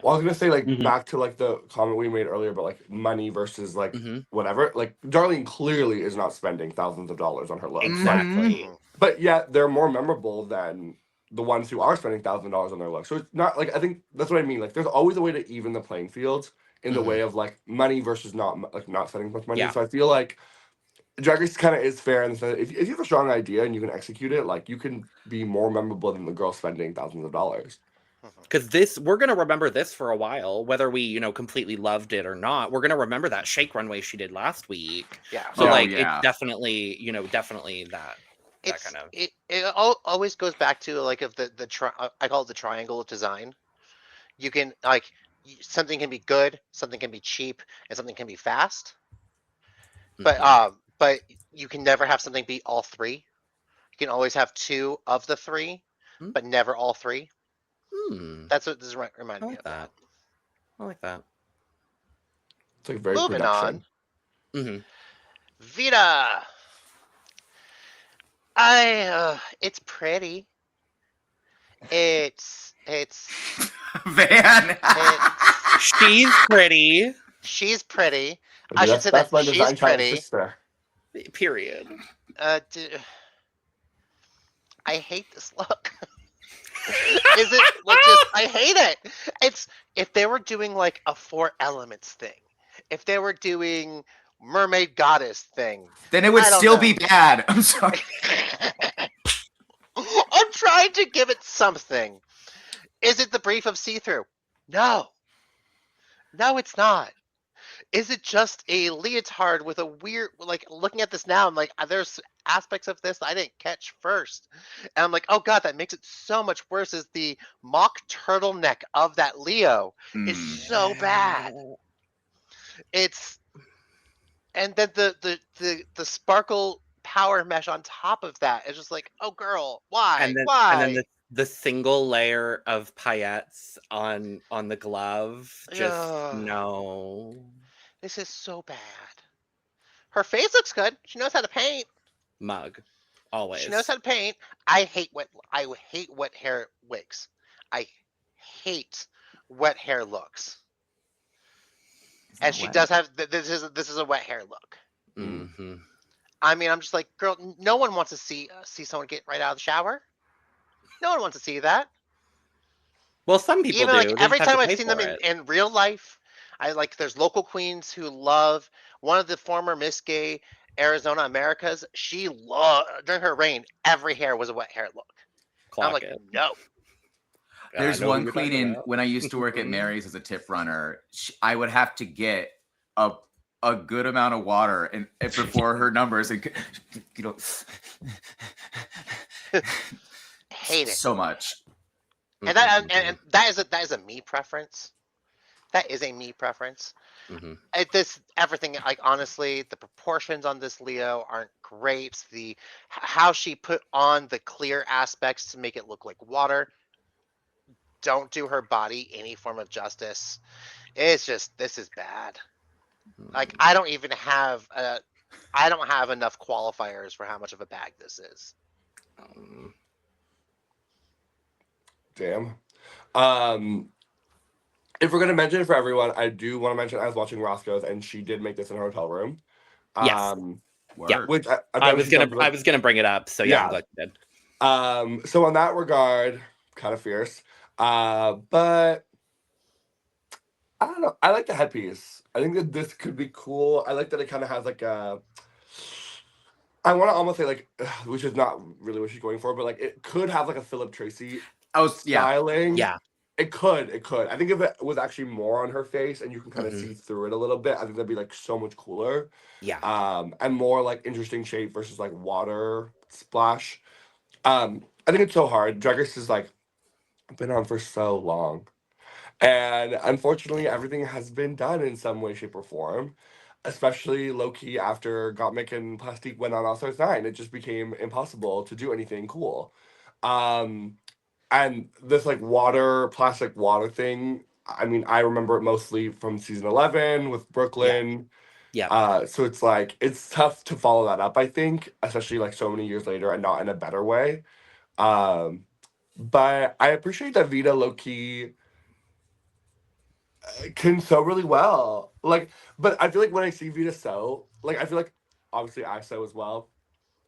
Well, I was gonna say like back to like the comment we made earlier about like money versus like whatever. Like Darlene clearly is not spending thousands of dollars on her looks. Exactly. But yet they're more memorable than the ones who are spending $1,000 on their looks. So it's not like, I think that's what I mean. Like there's always a way to even the playing field in the way of like money versus not spending much money. Yeah. So I feel like Drag Race kind of is fair in the sense if you have a strong idea and you can execute it, like you can be more memorable than the girl spending thousands of dollars. Because we're going to remember this for a while, whether we, completely loved it or not. We're going to remember that shake runway she did last week. Yeah. So it's definitely, definitely that kind of. It always goes back to like of I call it the triangle of design. You can like something can be good, something can be cheap, and something can be fast. But you can never have something be all three. You can always have two of the three, but never all three. That's what this reminded me of. That. I like that. It's like very Moving production. on. Vita. It's pretty. It's Van. She's pretty. She's pretty. Okay, I should say that's that my she's design challenge pretty. sister. Period. I hate this look. Is it like just? I hate it. It's if they were doing like a 4 elements thing, if they were doing mermaid goddess thing, then it would still be bad. I'm sorry. I'm trying to give it something. Is it the brief of see-through? No. No, it's not. Is it just a leotard with a weird, like, looking at this now, I'm like, there's aspects of this I didn't catch first. And I'm like, oh God, that makes it so much worse, is the mock turtleneck of that Leo is so bad. It's, and then the sparkle power mesh on top of that is just like, oh girl, why? And then the single layer of paillettes on the glove. Just Ugh. no. This is so bad. Her face looks good. She knows how to paint. Mug. Always. She knows how to paint. I hate wet hair wigs. I hate wet hair looks. And she does have this is a wet hair look. Mm-hmm. I mean, I'm just like, girl, no one wants to see someone get right out of the shower. No one wants to see that. Well, some people Even do. like They every just have time to I've pay seen them for it. in real life, there's local queens who love one of the former Miss Gay Arizona Americas. She loved, during her reign, every hair was a wet hair look. Clock I'm like, it. no. There's I know who one you're queen talking in about. when I used to work at Mary's as a tip runner. I would have to get a good amount of water and before her numbers, and you know, Hate it. so much. And that is a me preference. That is a me preference. Mm-hmm. Everything, like, honestly, the proportions on this Leo aren't great. How she put on the clear aspects to make it look like water don't do her body any form of justice. It's just, this is bad. Like, I don't have enough qualifiers for how much of a bag this is. Damn. If we're gonna mention it for everyone, I do want to mention I was watching Roscoe's and she did make this in her hotel room. Yes. Word. Which I was gonna bring it up, so yeah, I'm glad you did. So on that regard, kind of fierce. But I don't know. I like the headpiece. I think that this could be cool. I like that it kind of has like a. I want to almost say like, which is not really what she's going for, but like it could have like a Philip Tracy styling. Yeah. It could. I think if it was actually more on her face and you can kind of see through it a little bit, I think that'd be like so much cooler. Yeah. And more like interesting shape versus like water splash. I think it's so hard. Drag Race is like been on for so long. And unfortunately, everything has been done in some way, shape, or form. Especially low-key after Gottmik and Plastique went on All Stars 9. It just became impossible to do anything cool. And this like plastic water thing, I mean, I remember it mostly from season 11 with Brooklyn. Yeah. So it's like, it's tough to follow that up, I think, especially like so many years later and not in a better way. But I appreciate that Vita low-key can sew really well. Like, but I feel like when I see Vita sew, like, I feel like obviously I sew as well.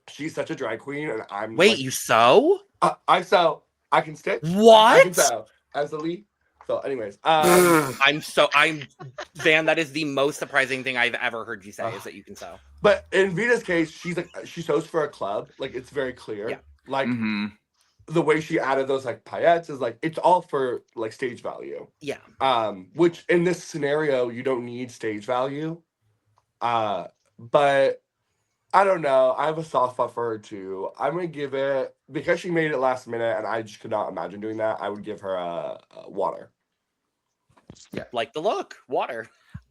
She's such a drag queen, and I'm Wait, like, you sew? I sew. I can stitch. What? I can sew. Absolutely. So, anyways, Van, that is the most surprising thing I've ever heard you say is that you can sew. But in Vita's case, she's like, she sews for a club. Like, it's very clear. Yeah. Like, the way she added those like paillettes is like, it's all for like stage value. Yeah. Which in this scenario, you don't need stage value. But I don't know. I have a soft spot for her too. I'm gonna give it, because she made it last minute, and I just could not imagine doing that. I would give her a water. Yeah, like the look, water.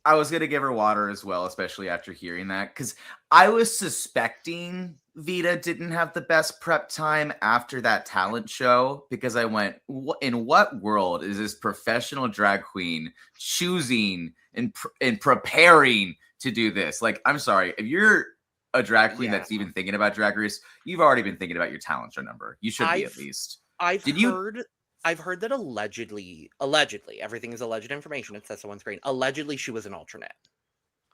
I was gonna give her water as well, especially after hearing that, because I was suspecting Vita didn't have the best prep time after that talent show, because I went, in what world is this professional drag queen choosing and preparing to do this? Like, I'm sorry, if you're a drag queen that's even thinking about Drag Race, you've already been thinking about your talent show number. You should be, at least. I've heard that allegedly, everything is alleged information. It says so on screen. Allegedly, she was an alternate.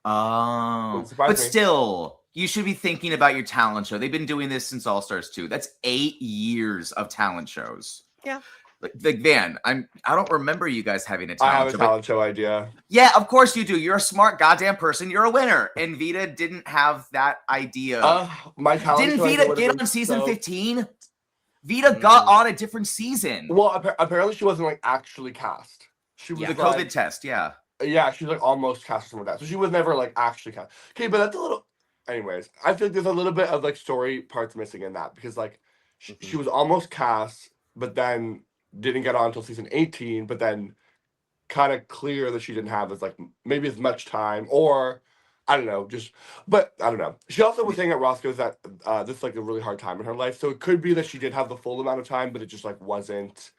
Oh, but still, you should be thinking about your talent show. They've been doing this since All Stars 2. That's 8 years of talent shows. Yeah. Like Van, I don't remember you guys having a talent show. I have a talent show idea. Yeah, of course you do. You're a smart goddamn person. You're a winner. And Vita didn't have that idea. My talent didn't show Vita get on season 15? Vita got on a different season. Well, apparently she wasn't like actually cast. She was The like, COVID test, yeah. Yeah, she was like almost cast or something like that. So she was never like actually cast. Okay, but that's a little. Anyways, I feel like there's a little bit of like story parts missing in that because like she was almost cast, but then didn't get on until season 18, but then kind of clear that she didn't have as like maybe as much time or I don't know, but I don't know. She also was saying at Roscoe's that this is like a really hard time in her life, so it could be that she did have the full amount of time, but it just like wasn't.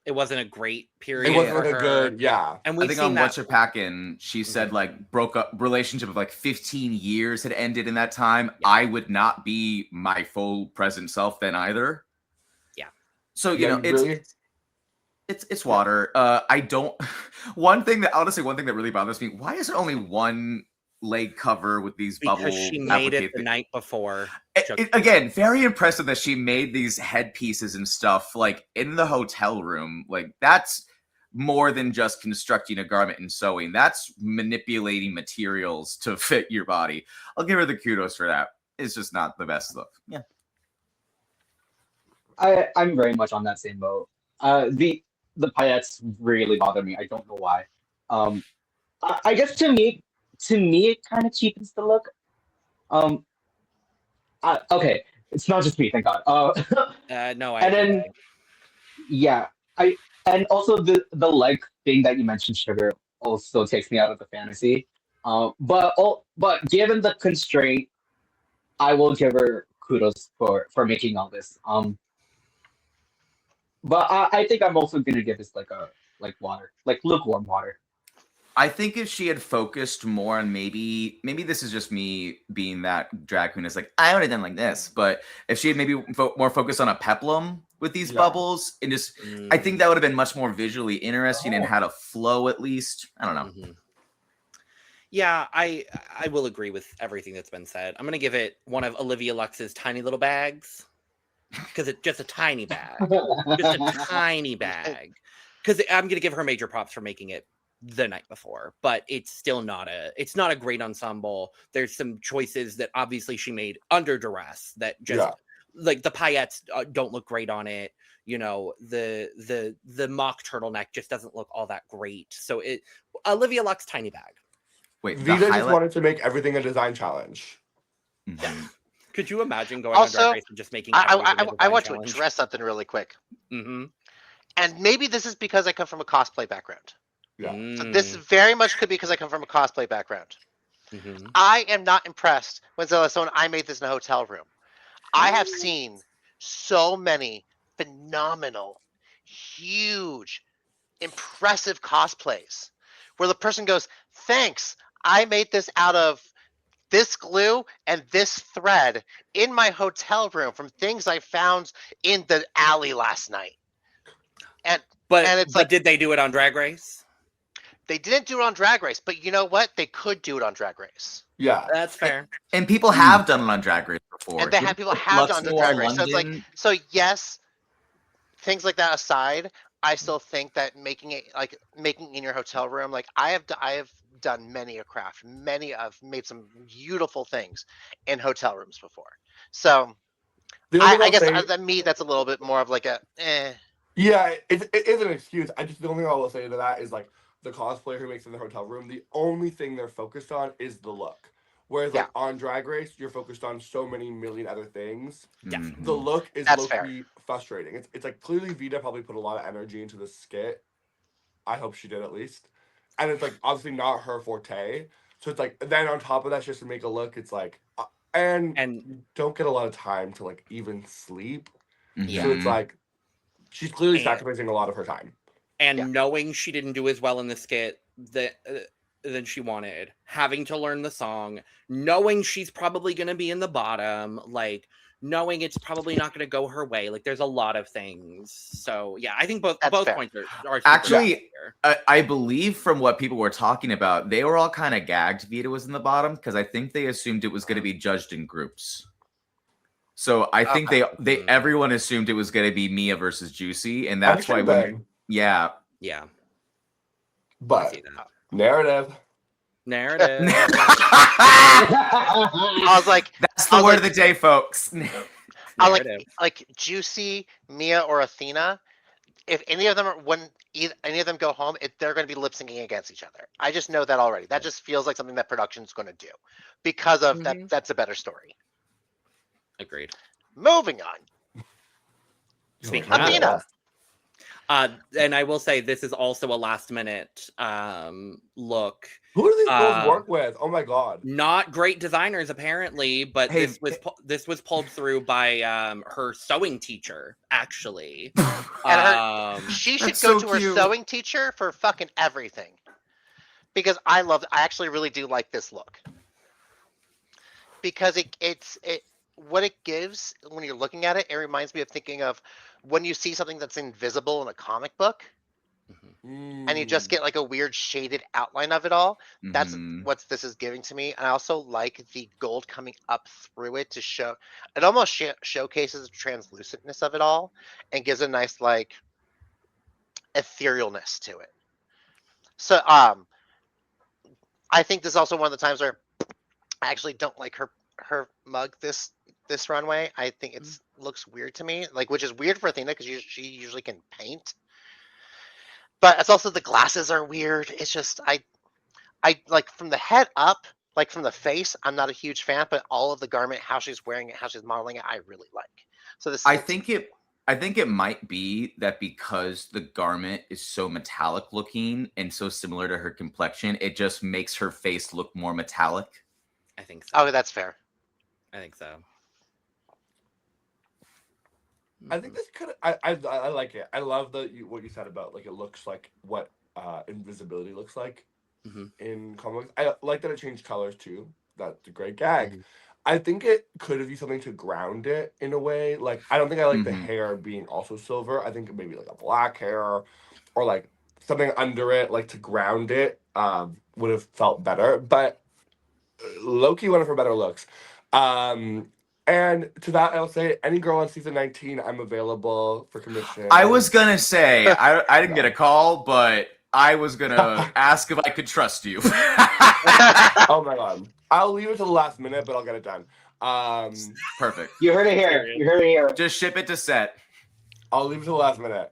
It wasn't a great period. It wasn't for like a her. good, yeah. And I we've think seen on that. What's Your Packin', she said like broke up relationship of like 15 years had ended in that time. Yeah. I would not be my full present self then either. Yeah. So you Yeah, know, really? it's water. I don't. One thing that really bothers me. Why is there only one leg cover with these bubble? Because she made it the applicated- night before. Again, very impressive that she made these headpieces and stuff like in the hotel room. Like that's more than just constructing a garment and sewing. That's manipulating materials to fit your body. I'll give her the kudos for that. It's just not the best look. Yeah. I'm very much on that same boat. The paillettes really bother me. I don't know why. I guess to me it kind of cheapens the look. Okay, it's not just me, thank God. No, and then and also the leg thing that you mentioned, Sugar, also takes me out of the fantasy. But given the constraint, I will give her kudos for making all this. But I think I'm also gonna give this like water, like lukewarm water. I think if she had focused more on maybe this is just me being that drag queen is like I would have done like this, but if she had maybe more focused on a peplum with these bubbles and just I think that would have been much more visually interesting and had a flow at least. I don't know. Yeah, I will agree with everything that's been said. I'm gonna give it one of Olivia Lux's tiny little bags because it's just a tiny bag, just a tiny bag. Because I'm gonna give her major props for making it the night before, but it's still not a great ensemble. There's some choices that obviously she made under duress that just like the paillettes don't look great on it. You know, the mock turtleneck just doesn't look all that great. So Olivia Lux tiny bag. Wait, Vita just wanted to make everything a design challenge. Could you imagine going Also, on Drag Race and just making I want to address something really quick. And maybe this is because I come from a cosplay background. Yeah. So this very much could be because I come from a cosplay background. I am not impressed when someone I made this in a hotel room. I have seen so many phenomenal, huge, impressive cosplays where the person goes, "Thanks, I made this out of this glue and this thread in my hotel room from things I found in the alley last night." But it's like, did they do it on Drag Race? They didn't do it on Drag Race, but you know what? They could do it on Drag Race. Yeah, that's fair. And people have done it on Drag Race before. And people have done it on Drag Race. So it's like, so yes, things like that aside, I still think that making in your hotel room, like I have done many a craft, I've made some beautiful things in hotel rooms before. So I guess to me, that's a little bit more of like a eh. Yeah, it is an excuse. The only thing I will say to that is like the cosplayer who makes it in the hotel room, the only thing they're focused on is the look. Whereas like on Drag Race, you're focused on so many million other things. Definitely. The look is low-key frustrating. It's like clearly Vita probably put a lot of energy into the skit. I hope she did at least. And it's like obviously not her forte. So it's like then on top of that, just to make a look, it's like and you don't get a lot of time to like even sleep. So it's like she's clearly sacrificing a lot of her time. And knowing she didn't do as well in the skit than she wanted, having to learn the song, knowing she's probably going to be in the bottom, like knowing it's probably not going to go her way. Like there's a lot of things. So yeah, I think both points are actually. I believe from what people were talking about, they were all kind of gagged Vita was in the bottom because I think they assumed it was going to be judged in groups. So I think everyone assumed it was going to be Mia versus Juicy, and that's why yeah. But narrative. I was like, that's the word of the day, folks. I narrative. like Juicy, Mia, or Athena. If any of them any of them go home, they're going to be lip syncing against each other. I just know that already. That just feels like something that production's going to do because of that. That's a better story. Agreed. Moving on. Speaking Athena. And I will say this is also a last minute look. Who do these girls work with? Oh my god! Not great designers apparently, but Hey, this was pulled through by her sewing teacher actually. And she should go to her sewing teacher for fucking everything. Because I actually really do like this look. Because it's what it gives when you're looking at it, it reminds me of thinking of when you see something that's invisible in a comic book. And you just get like a weird shaded outline of it all. That's what this is giving to me. And I also like the gold coming up through it to show it almost showcases the translucentness of it all and gives a nice like etherealness to it. So I think this is also one of the times where I actually don't like her mug this runway. I think it looks weird to me, like, which is weird for Athena because she usually can paint. But it's also the glasses are weird. It's just I like from the head up, like from the face, I'm not a huge fan, but all of the garment, how she's wearing it, how she's modeling it, I really like. So this I think it might be that because the garment is so metallic looking and so similar to her complexion, it just makes her face look more metallic. I think so. Oh, that's fair. I think so. I think this could. I like it. I love what you said about like it looks like what invisibility looks like in comics. I like that it changed colors too. That's a great gag. I think it could have used something to ground it in a way. Like I don't think I like the hair being also silver. I think maybe like a black hair or like something under it, like to ground it, would have felt better. But low-key one of her better looks. And to that, I'll say, any girl on season 19, I'm available for commission. I was going to say, I didn't get a call, but I was going to ask if I could trust you. Oh, my God. I'll leave it to the last minute, but I'll get it done. Perfect. You heard it here. You heard it here. Just ship it to set. I'll leave it to the last minute.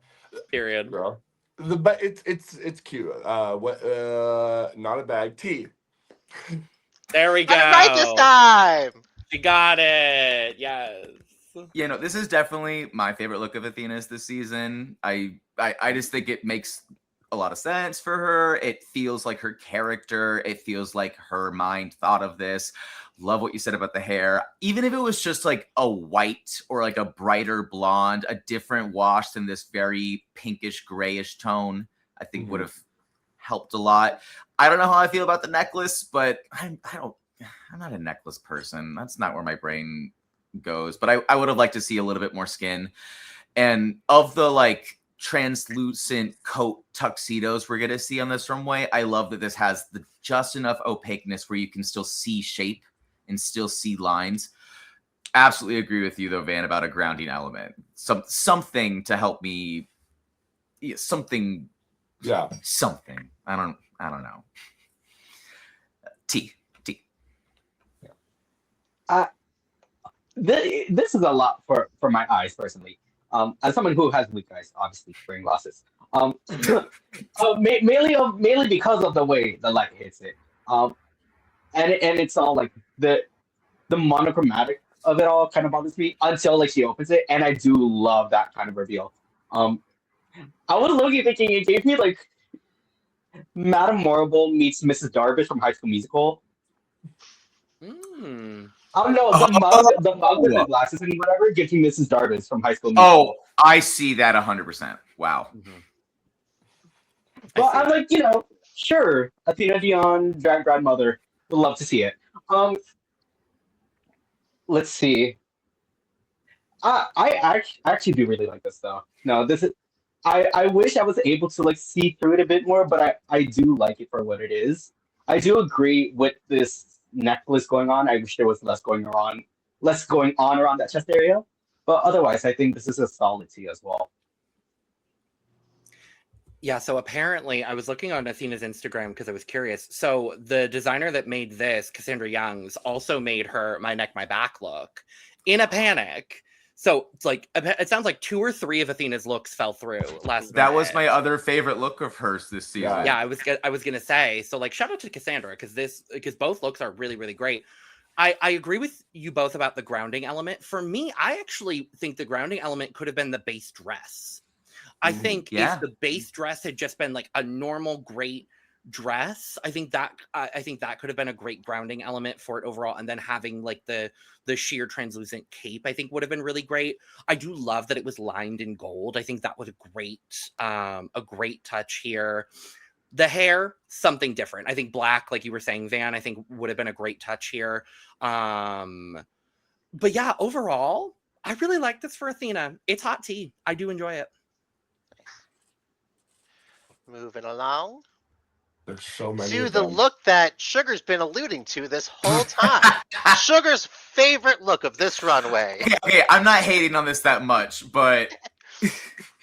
Period. Girl. But it's cute. Not a bag. Tea. There we go. I got it right this time. She got it. Yes. Yeah, no, this is definitely my favorite look of Athena's this season. I just think it makes a lot of sense for her. It feels like her character. It feels like her mind thought of this. Love what you said about the hair. Even if it was just like a white or like a brighter blonde, a different wash than this very pinkish grayish tone, I think would have helped a lot. I don't know how I feel about the necklace, but I'm not a necklace person. That's not where my brain goes. But I would have liked to see a little bit more skin. And of the like translucent coat tuxedos we're gonna see on this runway, I love that this has just enough opaqueness where you can still see shape and still see lines. Absolutely agree with you though, Van, about a grounding element. Something to help me. Something. Yeah. Something. I don't know. T. This is a lot for my eyes personally. As someone who has weak eyes, obviously wearing glasses. Mainly because of the way the light hits it. And it's all like the monochromatic of it all kind of bothers me until like she opens it, and I do love that kind of reveal. I was literally thinking it gave me like Madame Morrible meets Mrs. Darvish from High School Musical. I don't know, the mug with the glasses and whatever gives me Mrs. Darvish from High School Musical. Oh, I see that 100%. Wow. Well, I'm like, sure, Athena Dion, drag grandmother, would love to see it. Let's see. I actually do really like this though. No, this is. I wish I was able to like see through it a bit more, but I do like it for what it is. I do agree with this necklace going on. I wish there was less going on around that chest area. But otherwise, I think this is a solid T as well. Yeah, so apparently I was looking on Athena's Instagram because I was curious. So the designer that made this, Cassandra Youngs, also made her My Neck, My Back look in a panic. So it's like it sounds like 2 or 3 of Athena's looks fell through last. That was my other favorite look of hers this season. Yeah, I was gonna say. So like, shout out to Cassandra because both looks are really, really great. I agree with you both about the grounding element. For me, I actually think the grounding element could have been the base dress. I think if the base dress had just been like a normal, great dress, I think that could have been a great grounding element for it overall. And then having like the sheer translucent cape, I think would have been really great. I do love that it was lined in gold. I think that was a great touch here. The hair, something different. I think black, like you were saying, Van, I think would have been a great touch here. But yeah, overall, I really like this for Athena. It's hot tea. I do enjoy it. Moving along. There's so many. To of the them. look that Sugar's been alluding to this whole time. Sugar's favorite look of this runway. Okay, I'm not hating on this that much, but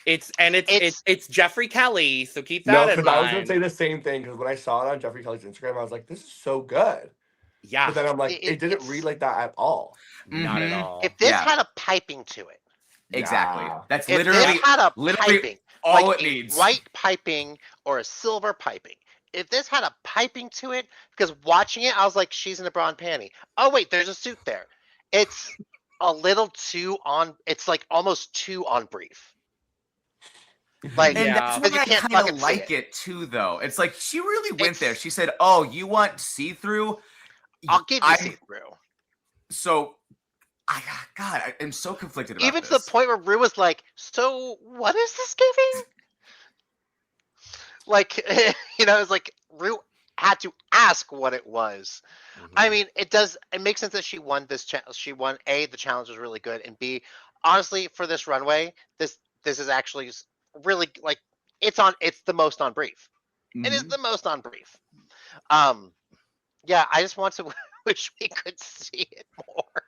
It's Jeffrey Kelly, so keep No, that in because I was mind. gonna say the same thing. Because when I saw it on Jeffrey Kelly's Instagram, I was like, "This is so good." Yeah, But then I'm like, it didn't it's- read like that at all. not at Mhm. all. If this Yeah. had a piping to it, exactly. Yeah. That's if literally this had a literally piping, all like it a needs. white piping or a silver piping. If this had a piping to it, because watching it, I was like, she's in a bra and panty. Oh wait, there's a suit there. It's a little too on. It's like almost too on brief. Like, And Yeah. that's because why you I can't kind fucking of see like it. it too, though. It's like she really went there. It's- She said, "Oh, you want see-through? I'll give you see through. So, God, I'm so conflicted about Even this. to the point where Rue was like, "So what is this giving?" Like, it's like Rue had to ask what it was. I mean, it makes sense that she won this she won. A, the challenge was really good, and B, honestly, for this runway, this is actually really like it's the most on brief. It is Mhm. the most on brief. Yeah, I just want to wish we could see it more.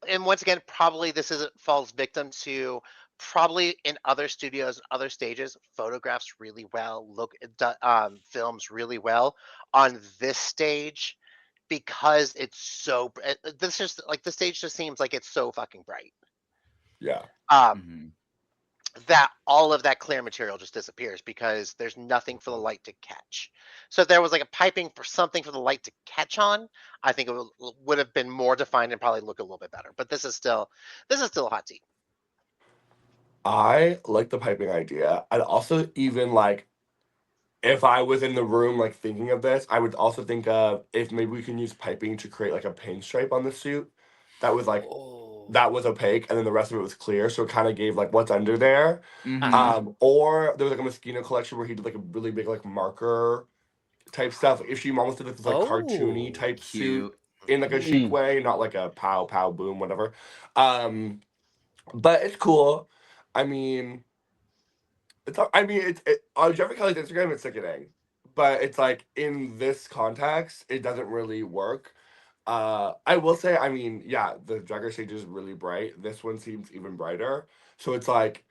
And once again, probably this falls victim to probably in other studios, other stages, photographs really well, films really well. On this stage, because it's so this just like the stage just seems like it's so fucking bright. Yeah. Mhm. That all of that clear material just disappears because there's nothing for the light to catch. So if there was like a piping for something for the light to catch on, I think it would have been more defined and probably look a little bit better. But this is still hot tea. I like the piping idea. I'd also even like, if I was in the room like thinking of this, I would also think of if maybe we can use piping to create like a pinstripe on the suit that was like that was opaque and then the rest of it was clear, so it kind of gave like what's under there. Mhm. Or there was like a Moschino collection where he did like a really big like marker type stuff. If she almost did this like cartoony type suit Cute. in like a chic way, not like a pow pow boom whatever. But it's cool. I mean, it's on Jeffrey Kelly's Instagram it's sickening, but it's like in this context it doesn't really work. I will say, I mean, yeah, the Drag Race stage is really bright. This one seems even brighter. So it's like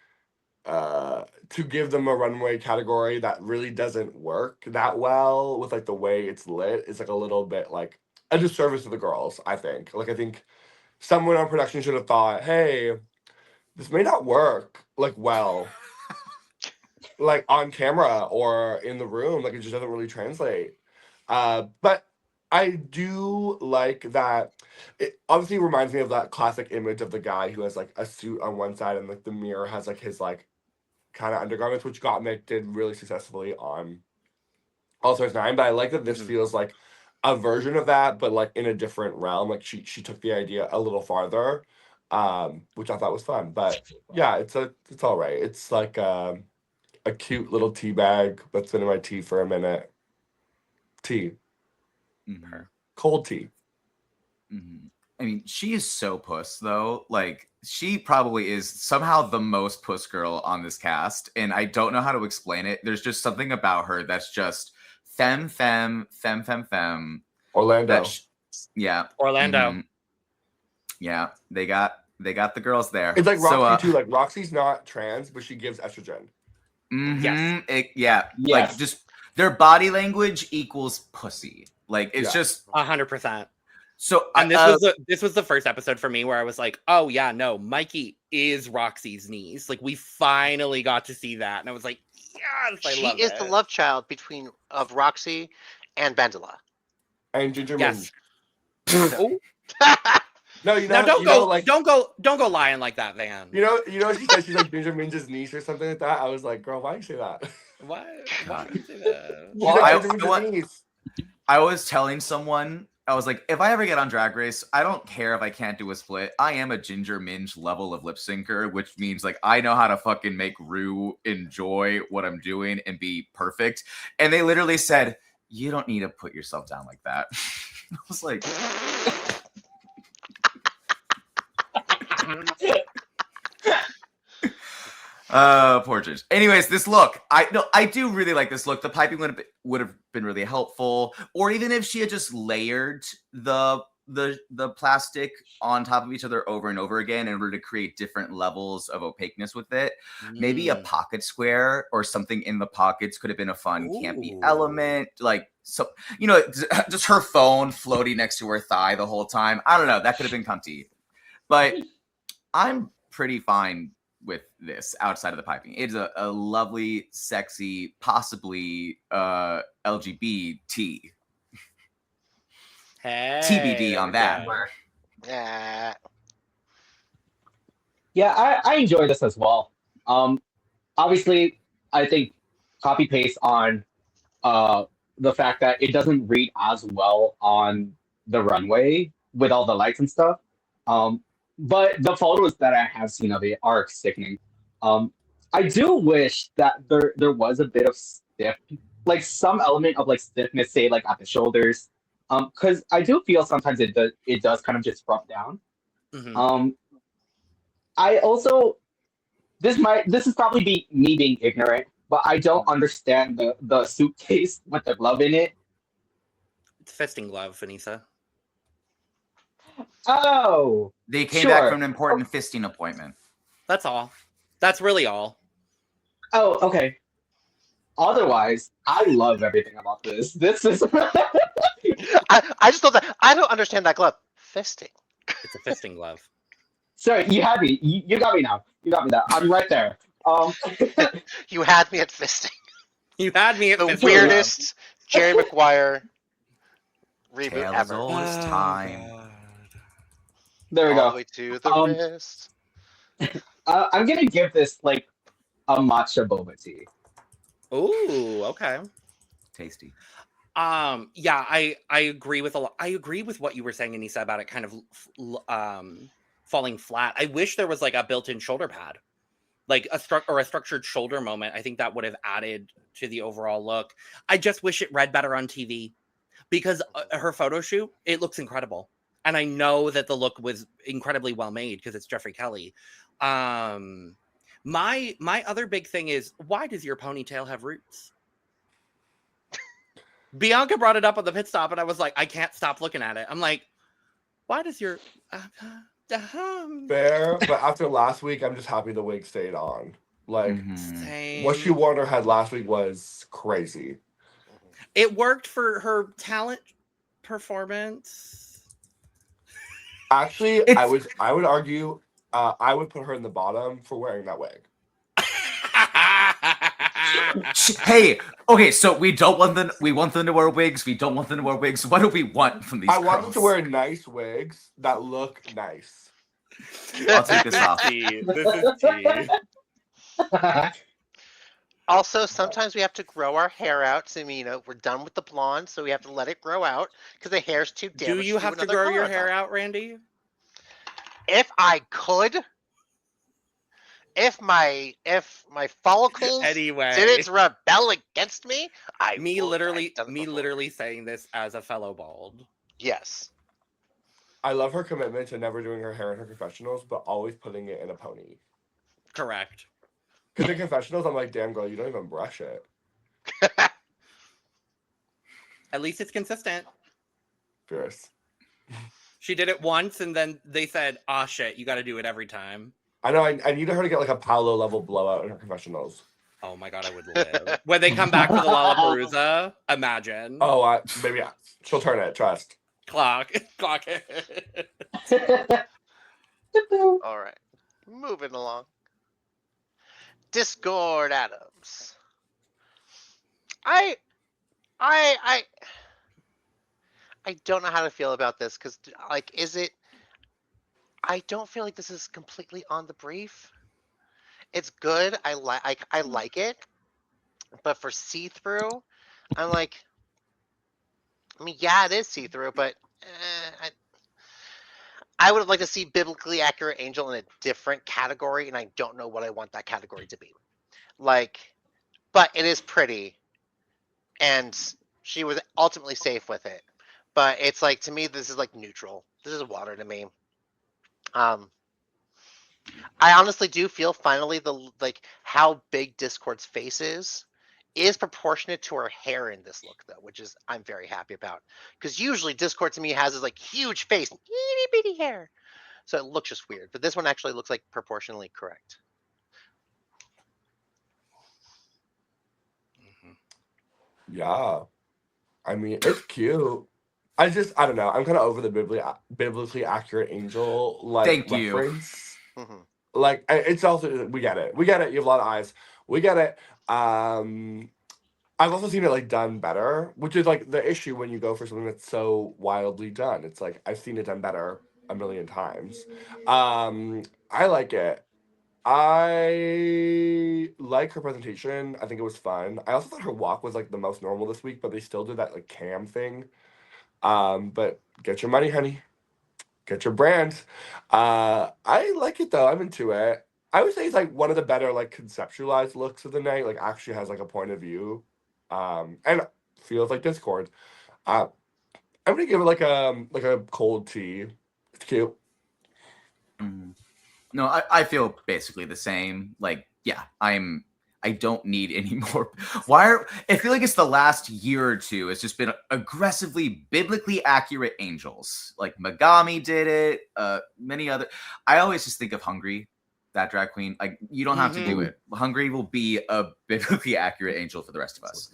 to give them a runway category that really doesn't work that well with like the way it's lit is like a little bit like a disservice to the girls, I think. Like I think someone on production should have thought, hey, this may not work like well like on camera or in the room, like it just doesn't really translate. But I do like that. It obviously reminds me of that classic image of the guy who has like a suit on one side and like the mirror has like his like kind of undergarments, which Gottmik did really successfully on All Stars 9. But I like that this feels like a version of that, but like in a different realm. Like she took the idea a little farther, which I thought was fun. But yeah, it's all right. It's like a cute little tea bag that's been in my tea for a minute. Tea. Mhm. Cold tea. Mhm. I mean, she is so puss though. Like she probably is somehow the most puss girl on this cast, and I don't know how to explain it. There's just something about her that's just femme. Orlando. Yeah. Orlando. Mhm. Yeah, they got the girls there. It's like Roxy So, too. Like Roxy's not trans, but she gives estrogen. Yes. Yes. Like just their body language equals pussy. Like it's Yeah. just 100%. So And this was the first episode for me where I was like, oh yeah, no, Myki is Roxy's niece. Like we finally got to see that, and I was like, yes, I love it. She is the love child of Roxy and Bandela. And Ginger Yes. Minj. Oh. No, Now don't go lying like that, Van. You know, she said she's like Ginger Minj's niece or something like that. I was like, girl, why you say that? Why do you say that? She's Well, like Ginger Minj's niece. I was telling someone, I was like, if I ever get on Drag Race, I don't care if I can't do a split. I am a Ginger Minj level of lip syncer, which means like I know how to fucking make Rue enjoy what I'm doing and be perfect. And they literally said, you don't need to put yourself down like that. I was like, portraits. Anyways, this look, I do really like this look. The piping would have been really helpful, or even if she had just layered the plastic on top of each other over and over again in order to create different levels of opaqueness with it. Maybe a pocket square or something in the pockets could have been a fun campy element. Like, so, you know, just her phone floating next to her thigh the whole time. I don't know. That could have been cunty. But I'm pretty fine with this outside of the piping. It's a lovely, sexy, possibly LGBT. Hey, TBD on that. Yeah, I enjoy this as well. Obviously, I think copy paste on the fact that it doesn't read as well on the runway with all the lights and stuff. But the photos that I have seen of it are sickening. I do wish that there was a bit of stiff, like some element of like stiffness, say like at the shoulders. Because I do feel sometimes it does kind of just rub down. Mm-hmm. I also this is probably me being ignorant, but I don't understand the suitcase with the glove in it. It's fisting glove, Aneesa. Oh, They came sure. back from an important fisting appointment. That's all. That's really all. Oh, okay. Otherwise, I love everything about this. This is. I just thought that I don't understand that glove. Fisting. It's a fisting glove. Sorry, you had me. You got me now. You got me now. I'm right there. You had me at fisting. You had me at The fisting weirdest Jerry Maguire reboot Tale ever. as old as time. There we All go. the way to the wrist. I'm gonna give this like a matcha boba tea. Ooh, okay. Tasty. Yeah, I agree with a lot. I agree with what you were saying, Aneesa, about it kind of falling flat. I wish there was like a built-in shoulder pad, like a structured shoulder moment. I think that would have added to the overall look. I just wish it read better on TV, because her photo shoot, it looks incredible, and I know that the look was incredibly well made because it's Jeffrey Kelly. My other big thing is, why does your ponytail have roots? Bianca brought it up on the pit stop, and I was like, I can't stop looking at it. I'm like, why does your Fair, but after last week, I'm just happy the wig stayed on. Like, Same. what she wore on her head last week was crazy. It worked for her talent performance. Actually, I would argue I would put her in the bottom for wearing that wig. Hey, okay, so we want them to wear wigs. We don't want them to wear wigs. What do we want from these I girls? want them to wear nice wigs that look nice. I'll take this off. This is tea. Also, sometimes we have to grow our hair out. So, we're done with the blonde, so we have to let it grow out because the hair's too damaged. Do you have to grow your hair out, Randy? If I could. If my follicles Anyway, didn't rebel against me, me literally saying this as a fellow bald. Yes. I love her commitment to never doing her hair in her confessionals, but always putting it in a pony. Correct. Because in confessionals, I'm like, damn girl, you don't even brush it. At least it's consistent. Fierce. She did it once, and then they said, "Ah, shit, you got to do it every time." I know. I need her to get like a Paolo level blowout in her confessionals. Oh my god, I would live. When they come back for the Lollapalooza, imagine. Oh, maybe she'll turn it. Trust. Clock. All right, moving along. Discord Addams. I don't know how to feel about this because, like, is it? I don't feel like this is completely on the brief. It's good. I like it, but for see-through, I'm like, I mean, yeah, it is see-through, but I would have liked to see biblically accurate angel in a different category, and I don't know what I want that category to be. Like, but it is pretty, and she was ultimately safe with it. But it's like, to me, this is like neutral. This is water to me. I honestly do feel finally how big Discord's face is proportionate to her hair in this look, though, which is I'm very happy about. Because usually Discord to me has this like huge face, and itty bitty hair, so it looks just weird. But this one actually looks like proportionally correct. Yeah. I mean, it's cute. I don't know. I'm kind of over the biblically accurate angel Thank you. reference. Mhm. Like, it's also, we get it. You have a lot of eyes. We get it. I've also seen it like done better, which is like the issue when you go for something that's so wildly done. It's like I've seen it done better a million times. I like it. I like her presentation. I think it was fun. I also thought her walk was like the most normal this week, but they still did that like cam thing. But get your money, honey. Get your brand. I like it though. I'm into it. I would say it's like one of the better like conceptualized looks of the night. Like actually has like a point of view. And feels like Discord. I'm gonna give it like a cold tea. It's cute. No, I feel basically the same. Like, yeah, I don't need any more. I feel like it's the last year or two. It's just been aggressively biblically accurate angels. Like Megami did it. Many other. I always just think of Hungry, that drag queen. Like, you don't have to do it. Hungry will be a biblically accurate angel for the rest of us.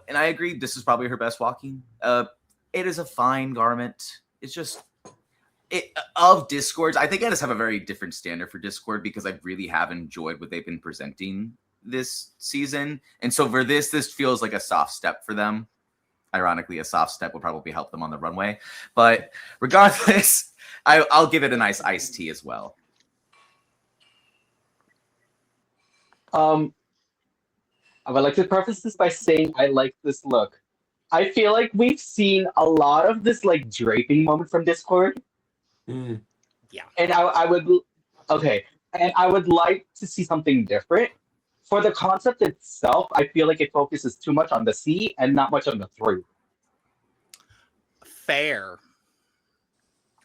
And I agree. This is probably her best walking. It is a fine garment. It's just. Of Discords, I think I just have a very different standard for Discord because I really have enjoyed what they've been presenting this season. And so for this feels like a soft step for them. Ironically, a soft step would probably help them on the runway. But regardless, I'll give it a nice iced tea as well. I would like to preface this by saying I like this look. I feel like we've seen a lot of this like draping moment from Discord. Yeah. And I would like to see something different. For the concept itself, I feel like it focuses too much on the C and not much on the through. Fair.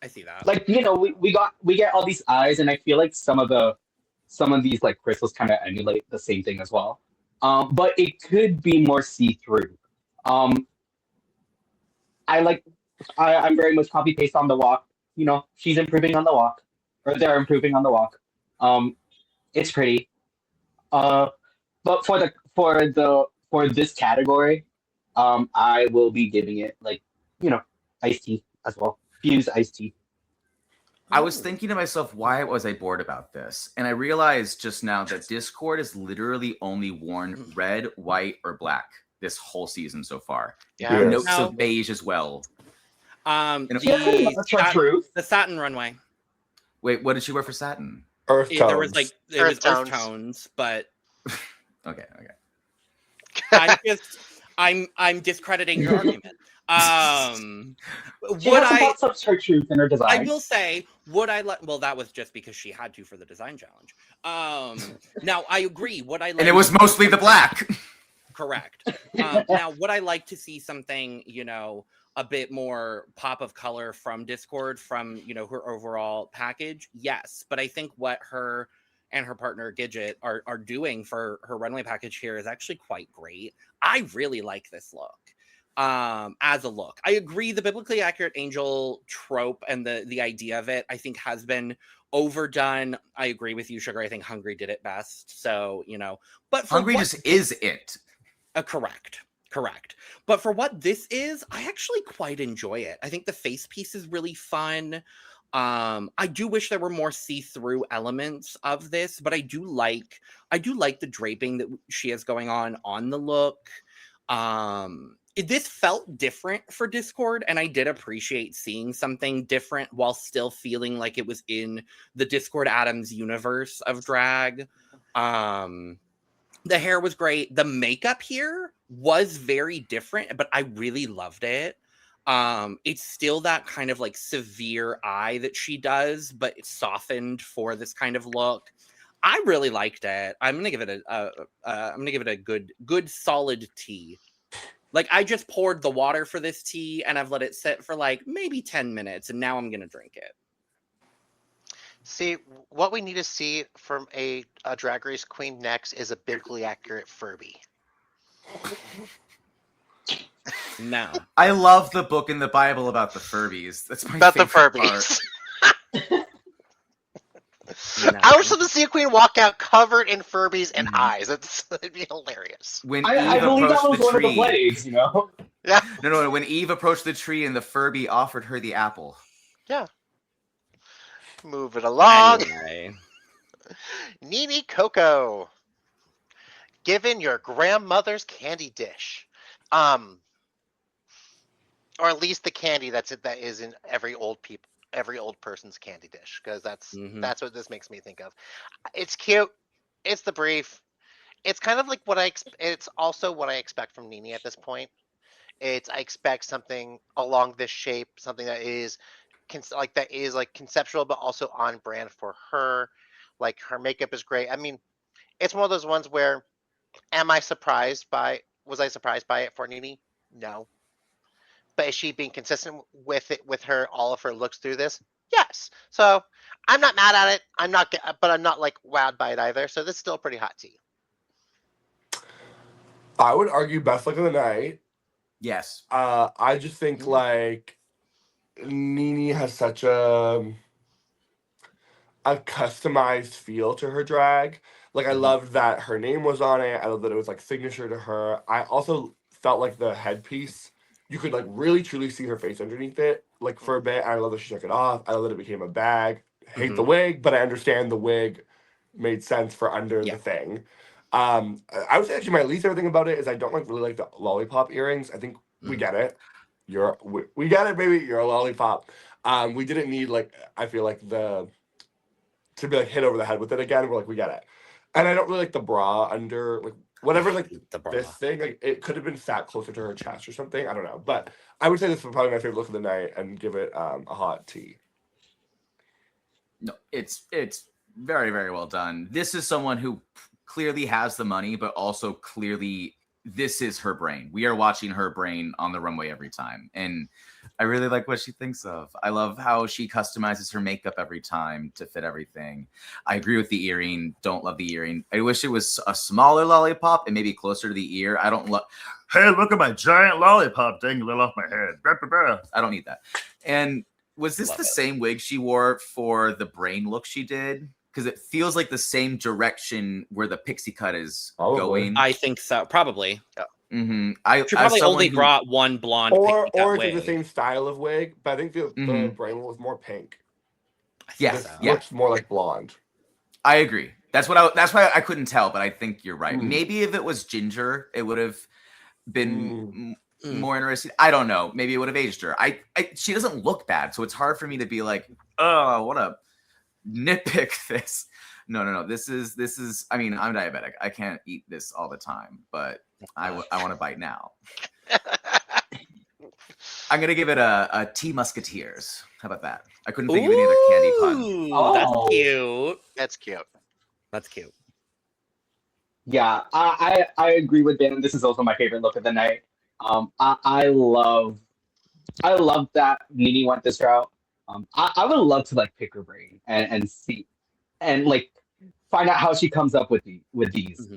I see that. Like, we get all these eyes, and I feel like some of these like crystals kind of emulate the same thing as well. But it could be more see-through. I'm very much copy paste on the walk. She's improving on the walk, or they're improving on the walk. It's pretty. But for this category, I will be giving it like, iced tea as well. Fuse iced tea. I was thinking to myself, why was I bored about this? And I realized just now that Discord has literally only worn red, white, or black this whole season so far. Yeah. Notes of beige as well. The satin runway. Wait, what did she wear for satin? Earth tones. There was like earth tones, but okay. I'm discrediting your argument. She has some chartreuse in her design. I will say, well, that was just because she had to for the design challenge. Now I agree. And it was mostly the black. Correct. Now, would I like to see something, a bit more pop of color from Discord, from, her overall package? Yes. But I think what her and her partner Gidget are doing for her runway package here is actually quite great. I really like this look. As a look, I agree. The biblically accurate angel trope and the idea of it, I think, has been overdone. I agree with you, Sugar. I think Hungry did it best. So, but Hungry just is it. Correct. Correct. But for what this is, I actually quite enjoy it. I think the face piece is really fun. I do wish there were more see-through elements of this, but I do like the draping that she has going on the look. This felt different for Discord, and I did appreciate seeing something different while still feeling like it was in the Discord Addams universe of drag. The hair was great. The makeup here was very different, but I really loved it. It's still that kind of like severe eye that she does, but it's softened for this kind of look. I really liked it. I'm gonna give it a good solid tea. Like, I just poured the water for this tea and I've let it sit for like maybe 10 minutes and now I'm gonna drink it. See, what we need to see from a Drag Race queen next is a biblically accurate Furby. No. I love the book in the Bible about the Furbies. That's my About the favorite Furbies. part. No. I was supposed to see a queen walk out covered in Furbies and eyes. It'd be hilarious. When I Eve believe that approached was the one of the tree, plays, you know? Yeah. no, when Eve approached the tree and the Furby offered her the apple. Yeah. Move it along. Anyway. Nini Coco. Given your grandmother's candy dish. Or at least the candy that is in every old person's candy dish, because that's what this makes me think of. It's cute. It's the brief. It's kind of like it's also what I expect from Nini at this point. I expect something along this shape, something that is conceptual but also on brand for her. Like, her makeup is great. I mean, it's one of those ones where was I surprised by it for Nini? No. But is she being consistent with all of her looks through this? Yes. So I'm not mad at it. But I'm not like wowed by it either. So this is still pretty hot tea. I would argue best look of the night. Yes. I just think like Nini has such a customized feel to her drag. Like, I loved that her name was on it. I love that it was like signature to her. I also felt like the headpiece, you could like really truly see her face underneath it, like, for a bit. I love that she took it off. I love that it became a bag. Hate the wig, but I understand the wig made sense for under the thing. I would say actually my least favorite thing about it is I don't really like the lollipop earrings. I think we get it. We get it, baby. You're a lollipop. We didn't need, like, I feel like to be like hit over the head with it again. We're like, we get it. And I don't really like the bra under, like, whatever, like this thing. Like, it could have been sat closer to her chest or something. I don't know. But I would say this was probably my favorite look of the night and give it a hot tea. No, it's very, very well done. This is someone who clearly has the money, but also clearly this is her brain. We are watching her brain on the runway every time. And I really like what she thinks of. I love how she customizes her makeup every time to fit everything. I agree with the earring. Don't love the earring. I wish it was a smaller lollipop and maybe closer to the ear. I don't love, hey, look at my giant lollipop dangling off my head. I don't need that. And was this the same wig she wore for the brain look she did? Because it feels like the same direction where the pixie cut is going. I think so, probably. Mm-hmm. She probably only brought one blonde or wig. it's the same style of wig, but I think the brain was more pink. Yes, This looks more like blonde. I agree. That's why I couldn't tell, but I think you're right. Maybe if it was ginger, it would have been more interesting. I don't know. Maybe it would have aged her. She doesn't look bad, so it's hard for me to be like, oh, what a nitpick this. No. This is. I mean, I'm diabetic. I can't eat this all the time, but I want to bite now. I'm gonna give it a Tea Musketeers. How about that? I couldn't think of any other candy pun. Oh, that's cute. That's cute. That's cute. Yeah, I agree with Ben. This is also my favorite look of the night. I love that Nini went this route. I would love to like pick her brain and see and like find out how she comes up with these.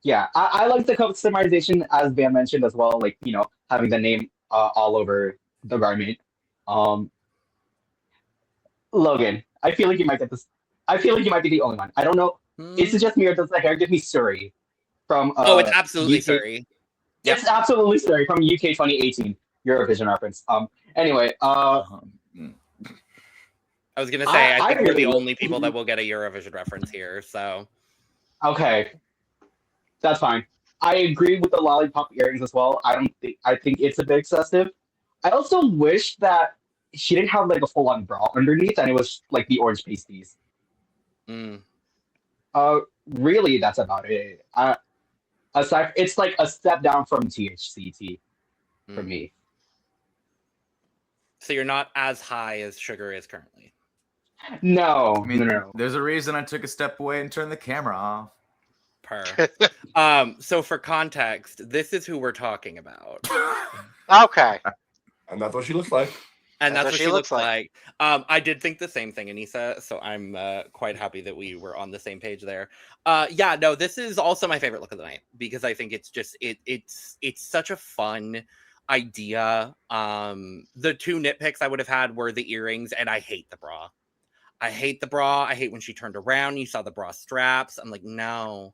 Yeah, I like the customization, as Van mentioned as well. Like, you know, having the name all over the garment. Logan, I feel like you might get this. I feel like you might be the only one. I don't know. Is it just me or does the hair give me Surrey from? It's absolutely UK? Surrey. Yep. It's absolutely Starr from UK 2018 Eurovision reference. Anyway, Mm. I was gonna say, I think we're the really only people that will get a Eurovision reference here. So okay, that's fine. I agree with the lollipop earrings as well. I think it's a bit excessive. I also wish that she didn't have like a full on bra underneath, and it was like the orange pasties. mm. Really, that's about it. Aside, it's like a step down from THCT for Mm. me. So you're not as high as Sugar is currently. No, I mean, no. there's a reason I took a step away and turned the camera off. So for context, this is who we're talking about. Okay. And that's what she looks like. And that's what she looks like. I did think the same thing, Aneesa, so I'm quite happy that we were on the same page there. Yeah, no, this is also my favorite look of the night because I think it's just it's such a fun idea. The two nitpicks I would have had were the earrings, and I hate the bra. I hate the bra. I hate when she turned around, you saw the bra straps. I'm like, no.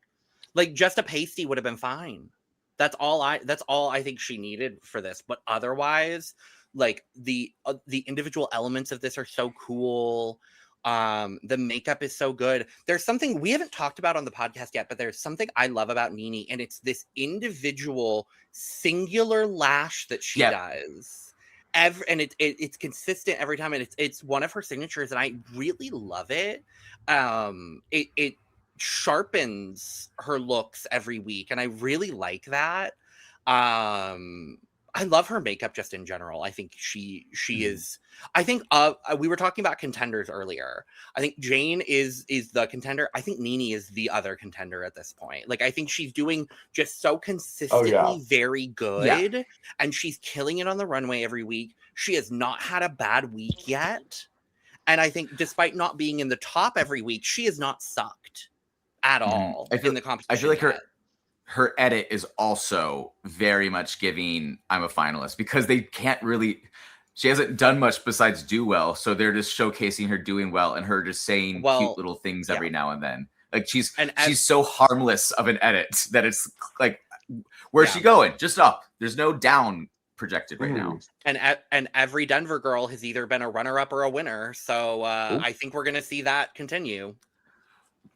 Like just a pasty would have been fine. That's all I think she needed for this. But otherwise, like the individual elements of this are so cool. The makeup is so good. There's something we haven't talked about on the podcast yet, but there's something I love about Nini, and it's this individual singular lash that she does. And it's consistent every time, and it's one of her signatures, and I really love it. It sharpens her looks every week, and I really like that. I love her makeup just in general. I think she is. I think we were talking about contenders earlier. I think Jane is the contender. I think Nini is the other contender at this point. Like I think she's doing just so consistently very good, and she's killing it on the runway every week. She has not had a bad week yet, and I think despite not being in the top every week, she has not sucked at all in the competition. I feel like her edit is also very much giving I'm a finalist because they can't really. She hasn't done much besides do well, so they're just showcasing her doing well and her just saying cute little things every now and then. Like she's so harmless of an edit that it's like, where's she going? Just up. There's no down projected right now. And every Denver girl has either been a runner-up or a winner, so I think we're gonna see that continue.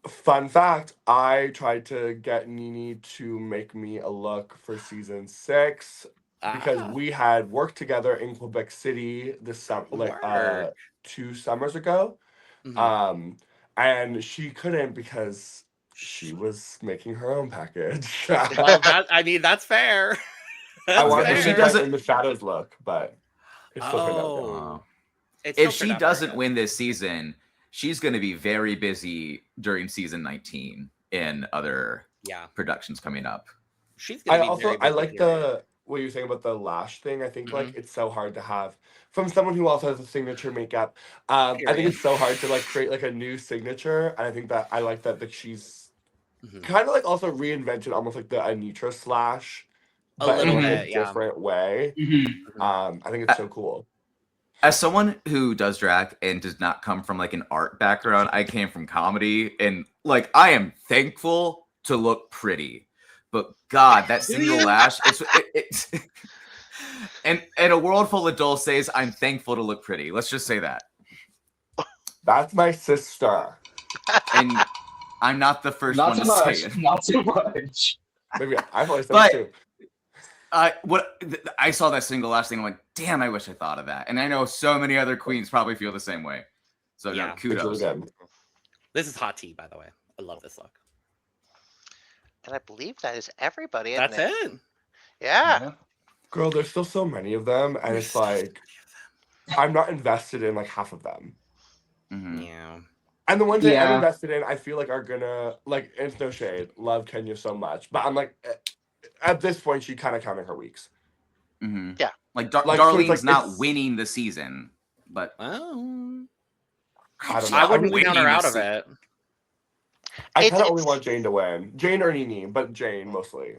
Fun fact, I tried to get Nini to make me a look for season 6 because we had worked together in Quebec City this summer, like 2 summers ago. And she couldn't because she was making her own package. Well, that's fair. I wanted to get in the shadows look, but it's still turned out good. If she doesn't win this season, she's going to be very busy during season 19 in other productions coming up. She's going to be very busy. I like what you're saying about the lash thing. I think like it's so hard to have from someone who also has a signature makeup. I think it's so hard to like create like a new signature, and I think that I like that she's kind of like also reinvented almost like the Anitra slash, but in a different way. I think it's so cool. As someone who does drag and does not come from like an art background, I came from comedy, and like I am thankful to look pretty, but God, that single lash, it's and a world full of dulces, I'm thankful to look pretty. Let's just say that. That's my sister, and I'm not the first one to say it. Not too much. Maybe I've always said it too. I saw that single lash thing. I'm like, damn, I wish I thought of that. And I know so many other queens probably feel the same way. So kudos. Really this is hot tea, by the way. I love this look. And I believe that is everybody. That's it. Yeah. Girl, there's still so many of them, and it's like I'm not invested in like half of them. Yeah. And the ones that I'm invested in, I feel like are gonna like. It's no shade. Love Kenya so much, but I'm like. At this point, she's kind of counting her weeks. Yeah. Like Darlene's not winning the season, but I don't know. I wouldn't count her out of it. I kind of only want Jane to win. Jane or Nini, but Jane mostly.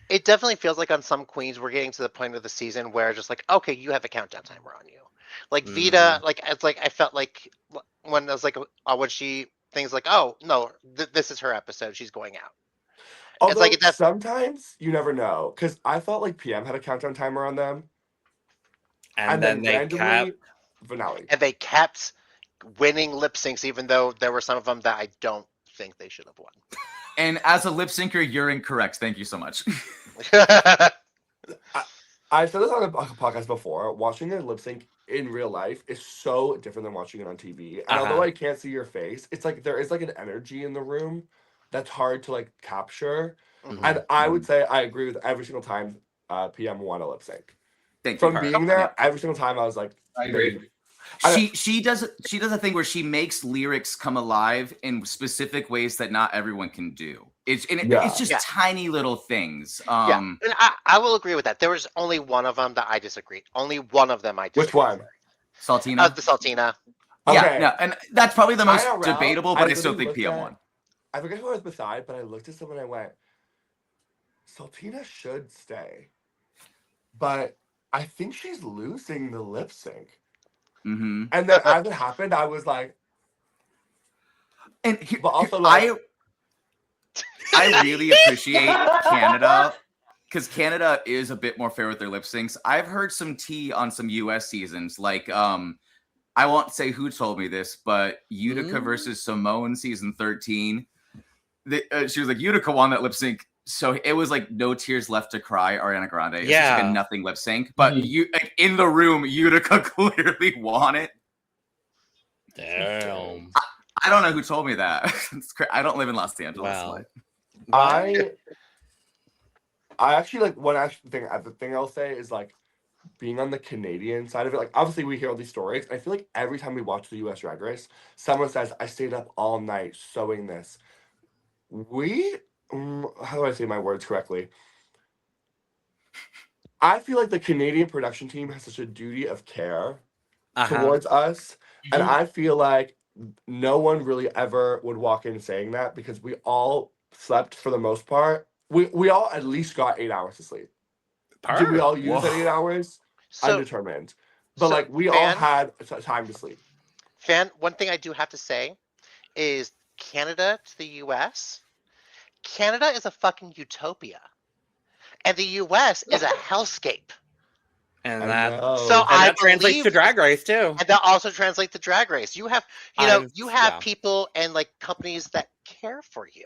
It definitely feels like on some queens, we're getting to the point of the season where just like, okay, you have a countdown timer on you. Like Vita, like it's like I felt like when I was like, when she things like, oh no, this is her episode, she's going out. Although like that's sometimes you never know, because I felt like PM had a countdown timer on them, And then they randomly kept. finale. and they kept winning lip syncs, even though there were some of them that I don't think they should have won. And as a lip syncer, you're incorrect. Thank you so much. I said this on a podcast before. Watching a lip sync in real life is so different than watching it on TV. And although I can't see your face, it's like there is like an energy in the room that's hard to like capture. Mhm. And I would say I agree with every single time PM won a lip sync. Thank you. From Carl. being there, Yeah. every single time I was like, I agree. She does a thing where she makes lyrics come alive in specific ways that not everyone can do. It's just tiny little things. And I will agree with that. There was only one of them that I disagreed. Only one of them I disagreed. Which one? Saltina. The Saltina. Yeah, no, and that's probably the most IRL, debatable, but I still think PM won. I forget who I was beside, but I looked at someone and I went, Saltina should stay. But I think she's losing the lip sync. Mm-hmm. And then as it happened, I was like, but also like, I really appreciate Canada because Canada is a bit more fair with their lip syncs. I've heard some tea on some US seasons, like I won't say who told me this, but Utica versus Simone season 13. She was like, Utica won that lip sync. So it was like No Tears Left to Cry, Ariana Grande. It was just like a nothing lip sync. But like, in the room, Utica clearly won it. Damn. I don't know who told me that. I don't live in Los Angeles. Wow. I actually like the thing I'll say is like being on the Canadian side of it. Like obviously we hear all these stories. I feel like every time we watch the US Drag Race, someone says, I stayed up all night sewing this. How do I say my words correctly? I feel like the Canadian production team has such a duty of care towards us. And I feel like no one really ever would walk in saying that because we all slept for the most part. We all at least got 8 hours of sleep. Did we all use that 8 hours? Undetermined. But like we all had time to sleep. One thing I do have to say is Canada to the US. Canada is a fucking utopia. And the US is a hellscape. And that translates to Drag Race too. And that also translates to Drag Race. You have people and like companies that care for you.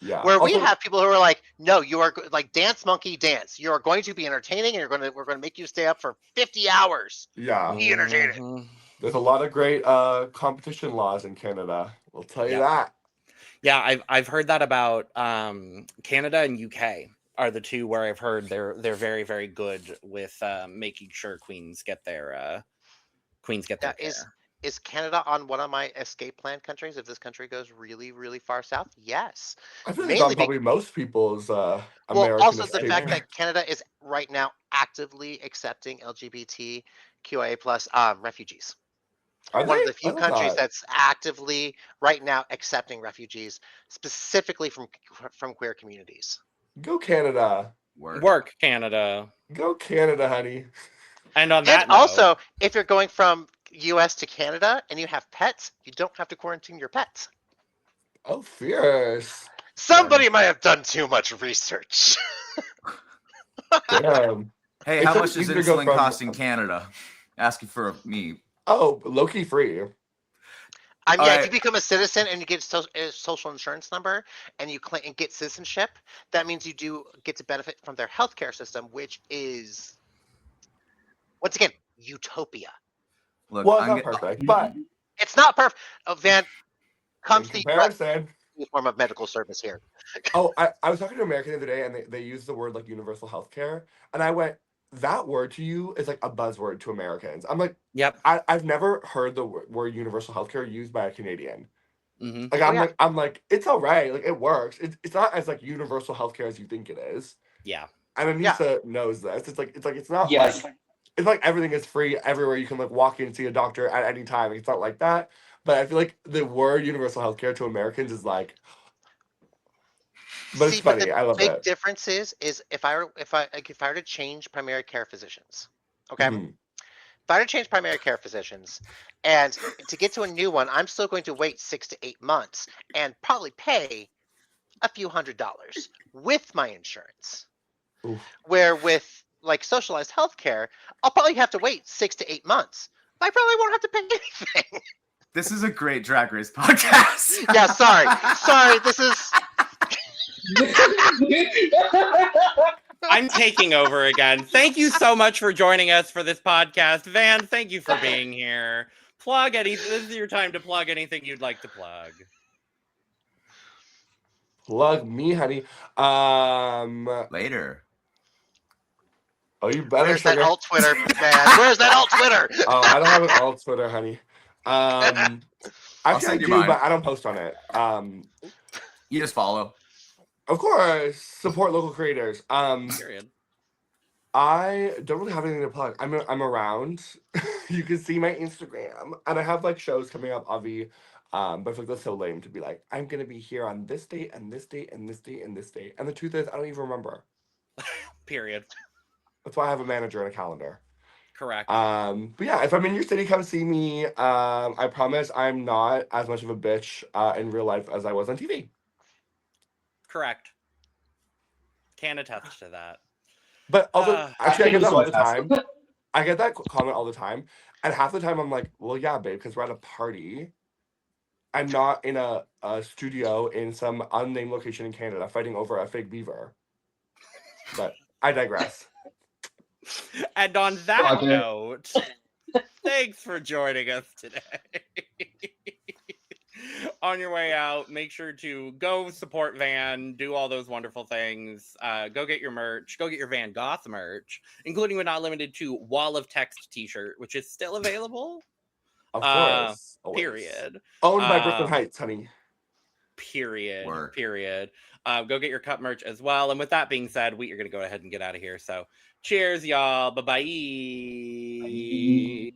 Yeah. Where we have people who are like, no, you are like dance monkey dance. You are going to be entertaining, and we're going to make you stay up for 50 hours. Yeah. Be entertaining. There's a lot of great competition laws in Canada. We'll tell you that. Yeah, I've heard that about Canada and UK are the two where I've heard they're very, very good with making sure queens get their care. Is Canada on one of my escape plan countries if this country goes really, really far south? Yes. I feel like that's probably most people's American also escape. the fact that Canada is right now actively accepting LGBTQIA plus refugees. One of the few countries that's actively right now accepting refugees, specifically from queer communities. Go Canada. Work Canada. Go Canada, honey. And on that note, also, if you're going from US to Canada and you have pets, you don't have to quarantine your pets. Oh, fierce. Somebody might have done too much research. Damn. Hey, how much does insulin cost in Canada? Asking for me. Oh, low-key free. If you become a citizen and you get a social insurance number and you claim and get citizenship, that means you do get to benefit from their healthcare system, which is, once again, utopia. Look, well, it's not perfect, but it's not perfect. Van, come to the comparison. Form of medical service here. I was talking to an American the other day, and they used the word like universal healthcare, and I went, that word to you is like a buzzword to Americans. I'm like, yep. I've never heard the word universal healthcare used by a Canadian. Mm-hmm. Like I'm like it's all right, like it works. It's not as like universal healthcare as you think it is. Yeah. And Aneesa knows this. It's not like it's like everything is free everywhere. You can like walk in and see a doctor at any time. It's not like that. But I feel like the word universal healthcare to Americans is like. But it's funny. I love it. The big difference is if I were to change primary care physicians, okay. Mm-hmm. If I were to change primary care physicians, and to get to a new one, I'm still going to wait 6 to 8 months and probably pay a few $100s with my insurance. Oof. Where with like socialized healthcare, I'll probably have to wait 6 to 8 months. I probably won't have to pay anything. This is a great Drag Race podcast. Yeah, sorry. This is. I'm taking over again. Thank you so much for joining us for this podcast. Van, thank you for being here. Plug anything. This is your time to plug anything you'd like to plug. Plug me, honey. Later. Oh, you better. Where's that sugar. alt Twitter, man? Where's that alt Twitter? Oh, I don't have an alt Twitter, honey. Actually, I send you do, mine. but I don't post on it. You just follow. Of course, support local creators. Period. I don't really have anything to plug. I'm around. You can see my Instagram, and I have like shows coming up, Avi. But I feel like that's so lame to be like, I'm gonna be here on this date and this date and this date and this date. And the truth is, I don't even remember. Period. That's why I have a manager and a calendar. Correct. But yeah, if I'm in your city, come see me. I promise I'm not as much of a bitch in real life as I was on TV. Correct. Can attest to that. But although actually, I get that all the time. Fantastic. I get that comment all the time, and half the time I'm like, well, yeah, babe, because we're at a party. I'm not in a studio in some unnamed location in Canada fighting over a fake beaver. But I digress. And on that Okay. note, thanks for joining us today. On your way out, make sure to go support Van, do all those wonderful things. Go get your merch. Go get your Van Goth merch, including but not limited to Wall of Text t-shirt, which is still available. Of course. Always. Period. Owned by Brooklyn Heights, honey. Period. Word. Period. Go get your cup merch as well. And with that being said, we are going to go ahead and get out of here. So cheers, y'all. Bye-bye. Bye.